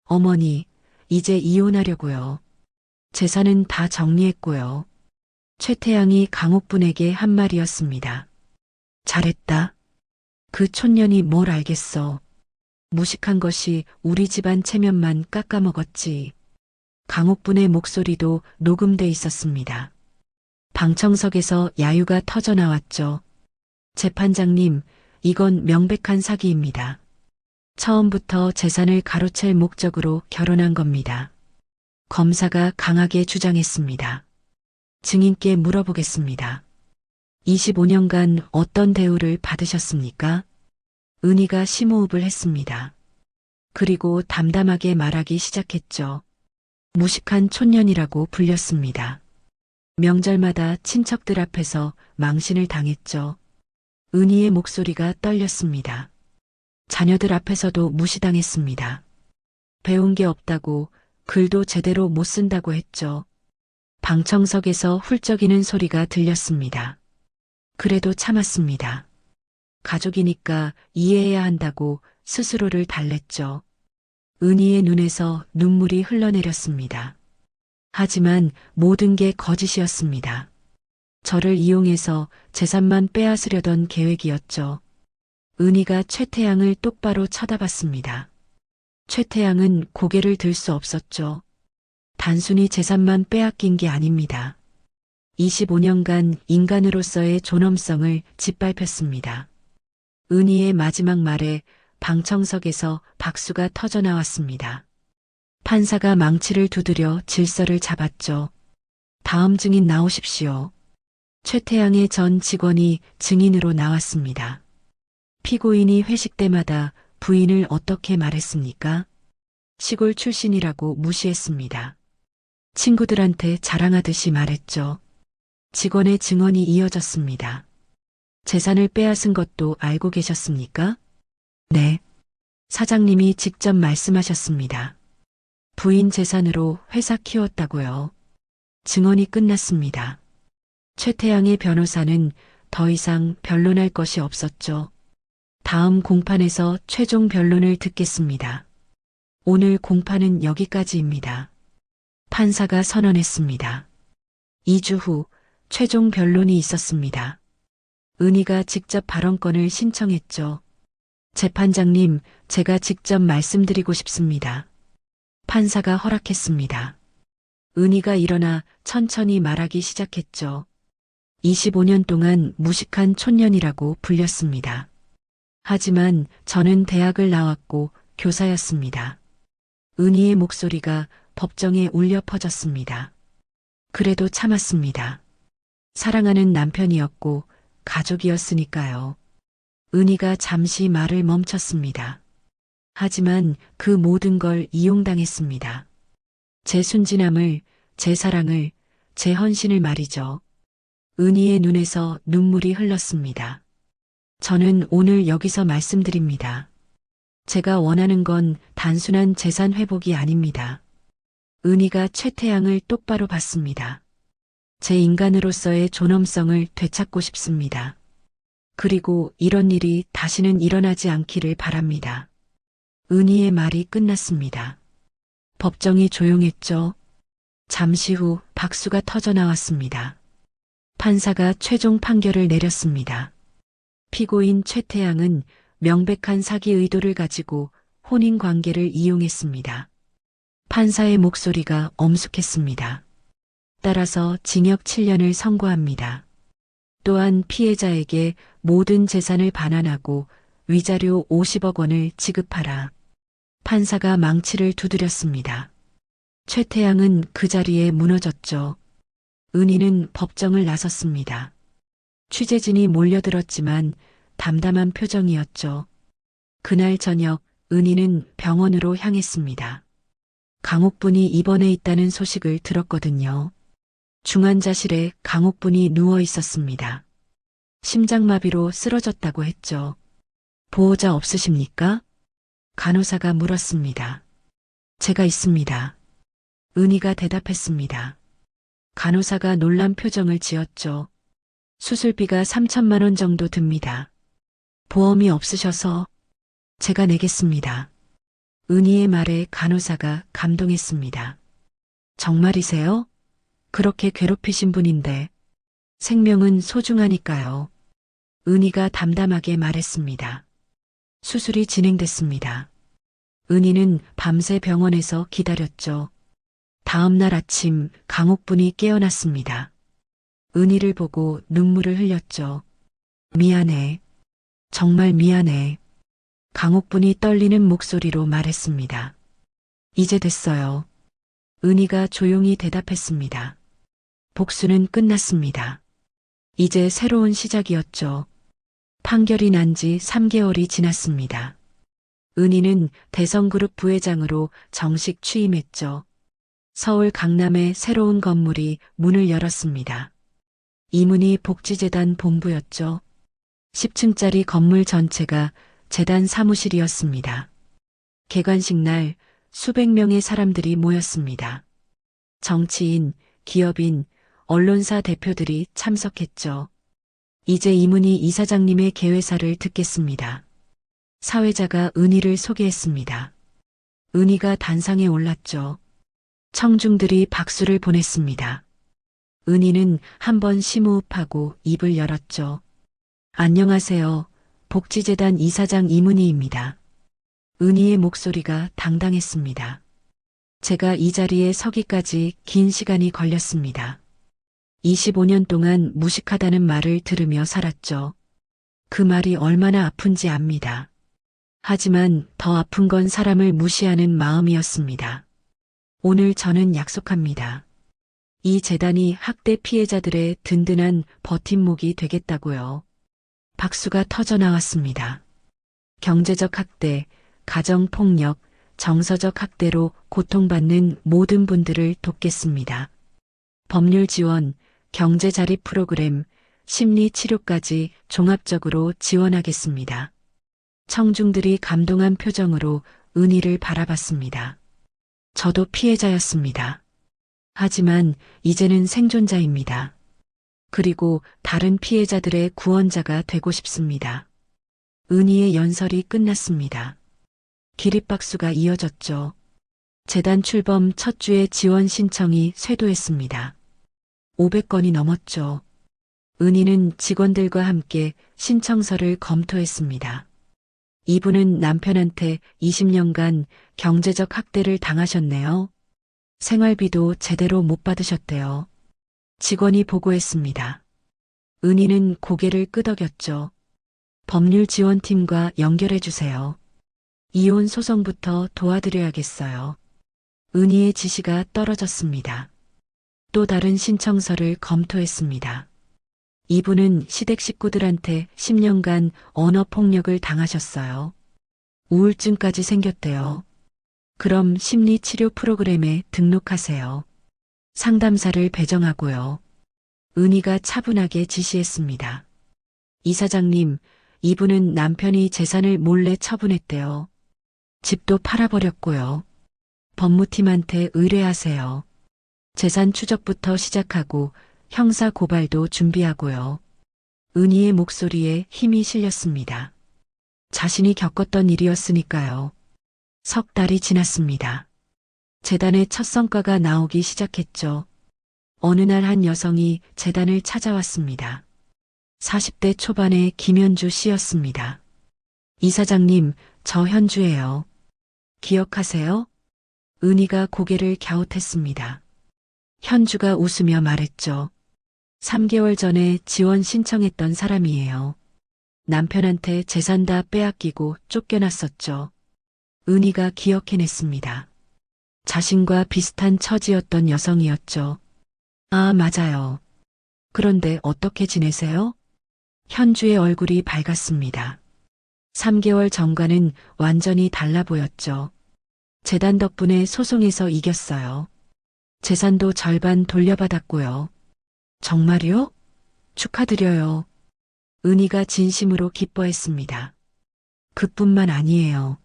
Speaker 2: 어머니, 이제 이혼하려고요. 재산은 다 정리했고요. 최태양이 강옥분에게 한 말이었습니다. 잘했다. 그 촌년이 뭘 알겠어. 무식한 것이 우리 집안 체면만 깎아먹었지. 강옥분의 목소리도 녹음돼 있었습니다. 방청석에서 야유가 터져나왔죠. 재판장님, 이건 명백한 사기입니다. 처음부터 재산을 가로챌 목적으로 결혼한 겁니다. 검사가 강하게 주장했습니다. 증인께 물어보겠습니다. 25년간 어떤 대우를 받으셨습니까? 은희가 심호흡을 했습니다. 그리고 담담하게 말하기 시작했죠. 무식한 촌년이라고 불렸습니다. 명절마다 친척들 앞에서 망신을 당했죠. 은희의 목소리가 떨렸습니다. 자녀들 앞에서도 무시당했습니다. 배운 게 없다고, 글도 제대로 못 쓴다고 했죠. 방청석에서 훌쩍이는 소리가 들렸습니다. 그래도 참았습니다. 가족이니까 이해해야 한다고 스스로를 달랬죠. 은희의 눈에서 눈물이 흘러내렸습니다. 하지만 모든 게 거짓이었습니다. 저를 이용해서 재산만 빼앗으려던 계획이었죠. 은희가 최태양을 똑바로 쳐다봤습니다. 최태양은 고개를 들 수 없었죠. 단순히 재산만 빼앗긴 게 아닙니다. 25년간 인간으로서의 존엄성을 짓밟혔습니다. 은희의 마지막 말에 방청석에서 박수가 터져나왔습니다. 판사가 망치를 두드려 질서를 잡았죠. 다음 증인 나오십시오. 최태양의 전 직원이 증인으로 나왔습니다. 피고인이 회식 때마다 부인을 어떻게 말했습니까? 시골 출신이라고 무시했습니다. 친구들한테 자랑하듯이 말했죠. 직원의 증언이 이어졌습니다. 재산을 빼앗은 것도 알고 계셨습니까? 네. 사장님이 직접 말씀하셨습니다. 부인 재산으로 회사 키웠다고요. 증언이 끝났습니다. 최태양의 변호사는 더 이상 변론할 것이 없었죠. 다음 공판에서 최종 변론을 듣겠습니다. 오늘 공판은 여기까지입니다. 판사가 선언했습니다. 2주 후 최종 변론이 있었습니다. 은희가 직접 발언권을 신청했죠. 재판장님, 제가 직접 말씀드리고 싶습니다. 판사가 허락했습니다. 은희가 일어나 천천히 말하기 시작했죠. 25년 동안 무식한 촌년이라고 불렸습니다. 하지만 저는 대학을 나왔고 교사였습니다. 은희의 목소리가 법정에 울려 퍼졌습니다. 그래도 참았습니다. 사랑하는 남편이었고 가족이었으니까요. 은희가 잠시 말을 멈췄습니다. 하지만 그 모든 걸 이용당했습니다. 제 순진함을, 제 사랑을, 제 헌신을 말이죠. 은희의 눈에서 눈물이 흘렀습니다. 저는 오늘 여기서 말씀드립니다. 제가 원하는 건 단순한 재산 회복이 아닙니다. 은희가 최태양을 똑바로 봤습니다. 제 인간으로서의 존엄성을 되찾고 싶습니다. 그리고 이런 일이 다시는 일어나지 않기를 바랍니다. 은희의 말이 끝났습니다. 법정이 조용했죠. 잠시 후 박수가 터져 나왔습니다. 판사가 최종 판결을 내렸습니다. 피고인 최태양은 명백한 사기 의도를 가지고 혼인 관계를 이용했습니다. 판사의 목소리가 엄숙했습니다. 따라서 징역 7년을 선고합니다. 또한 피해자에게 모든 재산을 반환하고 위자료 50억 원을 지급하라. 판사가 망치를 두드렸습니다. 최태양은 그 자리에 무너졌죠. 은희는 법정을 나섰습니다. 취재진이 몰려들었지만 담담한 표정이었죠. 그날 저녁 은희는 병원으로 향했습니다. 강옥분이 입원해 있다는 소식을 들었거든요. 중환자실에 강옥분이 누워 있었습니다. 심장마비로 쓰러졌다고 했죠. 보호자 없으십니까? 간호사가 물었습니다. 제가 있습니다. 은희가 대답했습니다. 간호사가 놀란 표정을 지었죠. 수술비가 3천만 원 정도 듭니다. 보험이 없으셔서 제가 내겠습니다. 은희의 말에 간호사가 감동했습니다. 정말이세요? 그렇게 괴롭히신 분인데 생명은 소중하니까요. 은희가 담담하게 말했습니다. 수술이 진행됐습니다. 은희는 밤새 병원에서 기다렸죠. 다음 날 아침 강옥분이 깨어났습니다. 은희를 보고 눈물을 흘렸죠. 미안해. 정말 미안해. 강옥분이 떨리는 목소리로 말했습니다. 이제 됐어요. 은희가 조용히 대답했습니다. 복수는 끝났습니다. 이제 새로운 시작이었죠. 판결이 난 지 3개월이 지났습니다. 은희는 대성그룹 부회장으로 정식 취임했죠. 서울 강남의 새로운 건물이 문을 열었습니다. 이문희 복지재단 본부였죠. 10층짜리 건물 전체가 재단 사무실이었습니다. 개관식 날 수백 명의 사람들이 모였습니다. 정치인, 기업인, 언론사 대표들이 참석했죠. 이제 이문희 이사장님의 개회사를 듣겠습니다. 사회자가 은희를 소개했습니다. 은희가 단상에 올랐죠. 청중들이 박수를 보냈습니다. 은희는 한번 심호흡하고 입을 열었죠. 안녕하세요. 복지재단 이사장 이문희입니다. 은희의 목소리가 당당했습니다. 제가 이 자리에 서기까지 긴 시간이 걸렸습니다. 25년 동안 무식하다는 말을 들으며 살았죠. 그 말이 얼마나 아픈지 압니다. 하지만 더 아픈 건 사람을 무시하는 마음이었습니다. 오늘 저는 약속합니다. 이 재단이 학대 피해자들의 든든한 버팀목이 되겠다고요. 박수가 터져 나왔습니다. 경제적 학대, 가정폭력, 정서적 학대로 고통받는 모든 분들을 돕겠습니다. 법률 지원, 경제 자립 프로그램, 심리 치료까지 종합적으로 지원하겠습니다. 청중들이 감동한 표정으로 은희를 바라봤습니다. 저도 피해자였습니다. 하지만 이제는 생존자입니다. 그리고 다른 피해자들의 구원자가 되고 싶습니다. 은희의 연설이 끝났습니다. 기립박수가 이어졌죠. 재단 출범 첫 주에 지원 신청이 쇄도했습니다. 500건이 넘었죠. 은희는 직원들과 함께 신청서를 검토했습니다. 이분은 남편한테 20년간 경제적 학대를 당하셨네요. 생활비도 제대로 못 받으셨대요. 직원이 보고했습니다. 은희는 고개를 끄덕였죠. 법률 지원팀과 연결해 주세요. 이혼 소송부터 도와드려야겠어요. 은희의 지시가 떨어졌습니다. 또 다른 신청서를 검토했습니다. 이분은 시댁 식구들한테 10년간 언어폭력을 당하셨어요. 우울증까지 생겼대요. 그럼 심리치료 프로그램에 등록하세요. 상담사를 배정하고요. 은희가 차분하게 지시했습니다. 이사장님, 이분은 남편이 재산을 몰래 처분했대요. 집도 팔아버렸고요. 법무팀한테 의뢰하세요. 재산 추적부터 시작하고 형사 고발도 준비하고요. 은희의 목소리에 힘이 실렸습니다. 자신이 겪었던 일이었으니까요. 석 달이 지났습니다. 재단의 첫 성과가 나오기 시작했죠. 어느 날 한 여성이 재단을 찾아왔습니다. 40대 초반의 김현주 씨였습니다. 이사장님, 저 현주예요. 기억하세요? 은희가 고개를 갸웃했습니다. 현주가 웃으며 말했죠. 3개월 전에 지원 신청했던 사람이에요. 남편한테 재산 다 빼앗기고 쫓겨났었죠. 은희가 기억해냈습니다. 자신과 비슷한 처지였던 여성이었죠. 아, 맞아요. 그런데 어떻게 지내세요? 현주의 얼굴이 밝았습니다. 3개월 전과는 완전히 달라 보였죠. 재단 덕분에 소송에서 이겼어요. 재산도 절반 돌려받았고요. 정말요? 축하드려요. 은희가 진심으로 기뻐했습니다. 그뿐만 아니에요.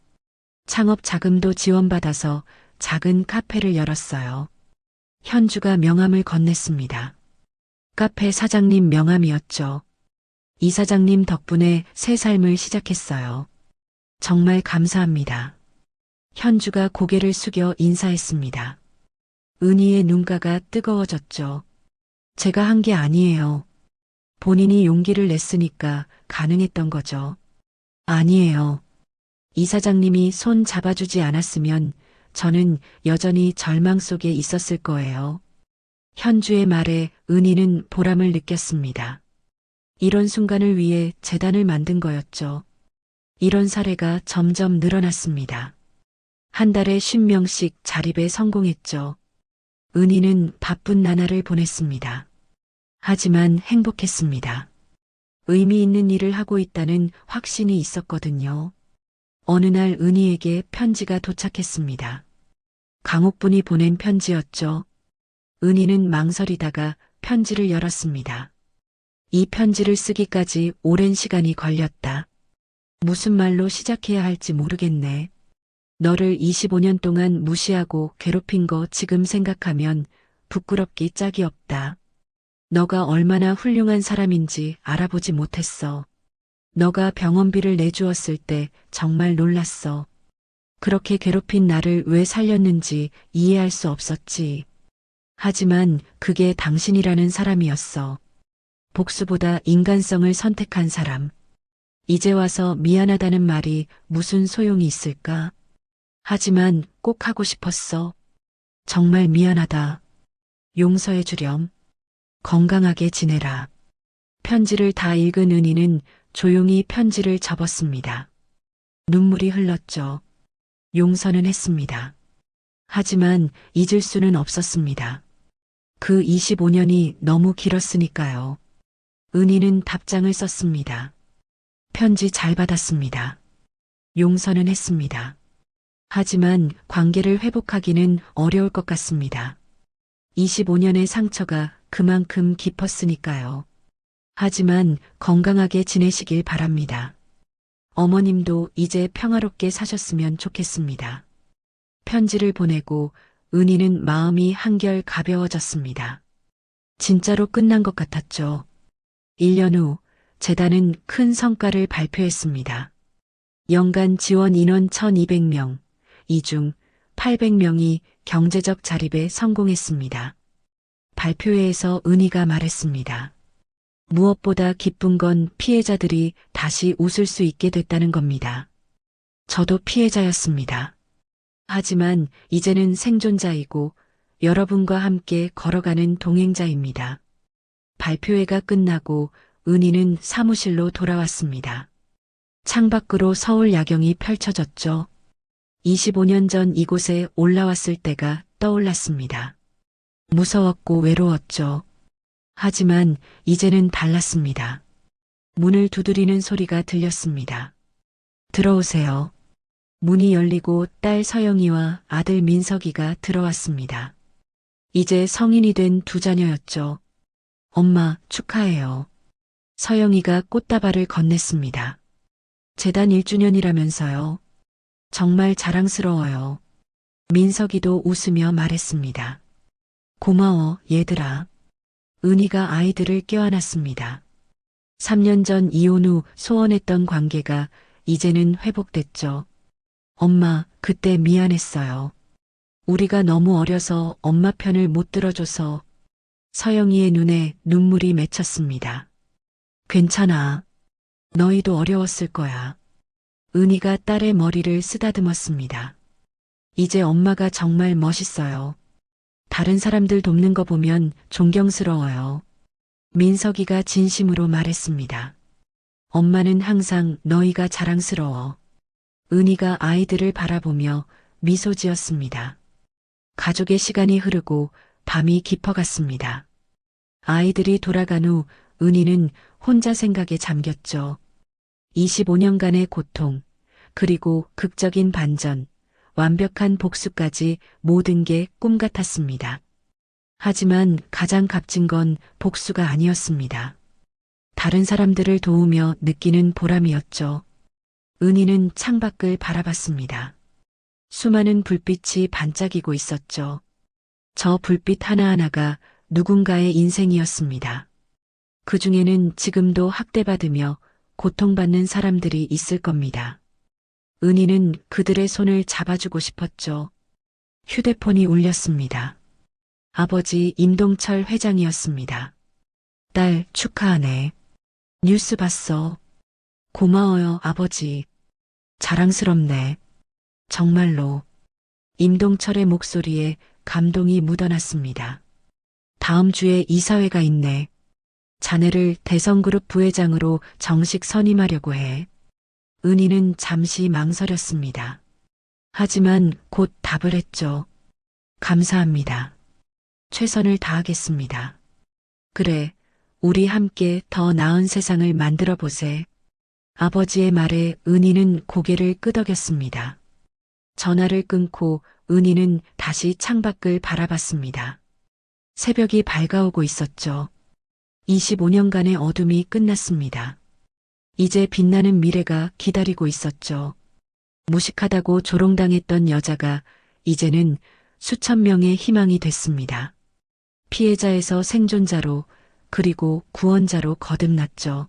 Speaker 2: 창업 자금도 지원받아서 작은 카페를 열었어요. 현주가 명함을 건넸습니다. 카페 사장님 명함이었죠. 이사장님 덕분에 새 삶을 시작했어요. 정말 감사합니다. 현주가 고개를 숙여 인사했습니다. 은희의 눈가가 뜨거워졌죠. 제가 한 게 아니에요. 본인이 용기를 냈으니까 가능했던 거죠. 아니에요. 이사장님이 손 잡아주지 않았으면 저는 여전히 절망 속에 있었을 거예요. 현주의 말에 은희는 보람을 느꼈습니다. 이런 순간을 위해 재단을 만든 거였죠. 이런 사례가 점점 늘어났습니다. 한 달에 50명씩 자립에 성공했죠. 은희는 바쁜 나날을 보냈습니다. 하지만 행복했습니다. 의미 있는 일을 하고 있다는 확신이 있었거든요. 어느 날 은희에게 편지가 도착했습니다. 강옥분이 보낸 편지였죠. 은희는 망설이다가 편지를 열었습니다. 이 편지를 쓰기까지 오랜 시간이 걸렸다. 무슨 말로 시작해야 할지 모르겠네. 너를 25년 동안 무시하고 괴롭힌 거 지금 생각하면 부끄럽기 짝이 없다. 너가 얼마나 훌륭한 사람인지 알아보지 못했어. 너가 병원비를 내주었을 때 정말 놀랐어. 그렇게 괴롭힌 나를 왜 살렸는지 이해할 수 없었지. 하지만 그게 당신이라는 사람이었어. 복수보다 인간성을 선택한 사람. 이제 와서 미안하다는 말이 무슨 소용이 있을까? 하지만 꼭 하고 싶었어. 정말 미안하다. 용서해 주렴. 건강하게 지내라. 편지를 다 읽은 은희는 조용히 편지를 접었습니다. 눈물이 흘렀죠. 용서는 했습니다. 하지만 잊을 수는 없었습니다. 그 25년이 너무 길었으니까요. 은희는 답장을 썼습니다. 편지 잘 받았습니다. 용서는 했습니다. 하지만 관계를 회복하기는 어려울 것 같습니다. 25년의 상처가 그만큼 깊었으니까요. 하지만 건강하게 지내시길 바랍니다. 어머님도 이제 평화롭게 사셨으면 좋겠습니다. 편지를 보내고 은희는 마음이 한결 가벼워졌습니다. 진짜로 끝난 것 같았죠. 1년 후 재단은 큰 성과를 발표했습니다. 연간 지원 인원 1200명, 이 중 800명이 경제적 자립에 성공했습니다. 발표회에서 은희가 말했습니다. 무엇보다 기쁜 건 피해자들이 다시 웃을 수 있게 됐다는 겁니다. 저도 피해자였습니다. 하지만 이제는 생존자이고 여러분과 함께 걸어가는 동행자입니다. 발표회가 끝나고 은희는 사무실로 돌아왔습니다. 창밖으로 서울 야경이 펼쳐졌죠. 25년 전 이곳에 올라왔을 때가 떠올랐습니다. 무서웠고 외로웠죠. 하지만 이제는 달랐습니다. 문을 두드리는 소리가 들렸습니다. 들어오세요. 문이 열리고 딸 서영이와 아들 민석이가 들어왔습니다. 이제 성인이 된 두 자녀였죠. 엄마, 축하해요. 서영이가 꽃다발을 건넸습니다. 재단 1주년이라면서요. 정말 자랑스러워요. 민석이도 웃으며 말했습니다. 고마워, 얘들아. 은희가 아이들을 껴안았습니다. 3년 전 이혼 후 소원했던 관계가 이제는 회복됐죠. 엄마, 그때 미안했어요. 우리가 너무 어려서 엄마 편을 못 들어줘서. 서영이의 눈에 눈물이 맺혔습니다. 괜찮아. 너희도 어려웠을 거야. 은희가 딸의 머리를 쓰다듬었습니다. 이제 엄마가 정말 멋있어요. 다른 사람들 돕는 거 보면 존경스러워요. 민석이가 진심으로 말했습니다. 엄마는 항상 너희가 자랑스러워. 은희가 아이들을 바라보며 미소 지었습니다. 가족의 시간이 흐르고 밤이 깊어갔습니다. 아이들이 돌아간 후 은희는 혼자 생각에 잠겼죠. 25년간의 고통, 그리고 극적인 반전, 완벽한 복수까지 모든 게 꿈 같았습니다. 하지만 가장 값진 건 복수가 아니었습니다. 다른 사람들을 도우며 느끼는 보람이었죠. 은희는 창밖을 바라봤습니다. 수많은 불빛이 반짝이고 있었죠. 저 불빛 하나하나가 누군가의 인생이었습니다. 그 중에는 지금도 학대받으며 고통받는 사람들이 있을 겁니다. 은희는 그들의 손을 잡아주고 싶었죠. 휴대폰이 울렸습니다. 아버지 임동철 회장이었습니다. 딸 축하하네. 뉴스 봤어. 고마워요, 아버지. 자랑스럽네. 정말로. 임동철의 목소리에 감동이 묻어났습니다. 다음 주에 이사회가 있네. 자네를 대성그룹 부회장으로 정식 선임하려고 해. 은희는 잠시 망설였습니다. 하지만 곧 답을 했죠. 감사합니다. 최선을 다하겠습니다. 그래, 우리 함께 더 나은 세상을 만들어 보세. 아버지의 말에 은희는 고개를 끄덕였습니다. 전화를 끊고 은희는 다시 창밖을 바라봤습니다. 새벽이 밝아오고 있었죠. 25년간의 어둠이 끝났습니다. 이제 빛나는 미래가 기다리고 있었죠. 무식하다고 조롱당했던 여자가 이제는 수천 명의 희망이 됐습니다. 피해자에서 생존자로 그리고 구원자로 거듭났죠.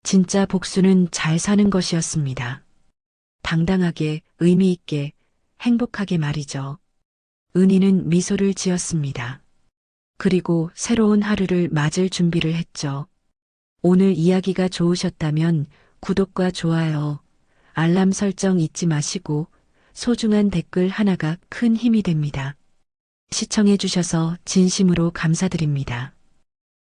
Speaker 2: 진짜 복수는 잘 사는 것이었습니다. 당당하게, 의미 있게, 행복하게 말이죠. 은희는 미소를 지었습니다. 그리고 새로운 하루를 맞을 준비를 했죠. 오늘 이야기가 좋으셨다면 구독과 좋아요, 알람 설정 잊지 마시고 소중한 댓글 하나가 큰 힘이 됩니다. 시청해 주셔서 진심으로 감사드립니다.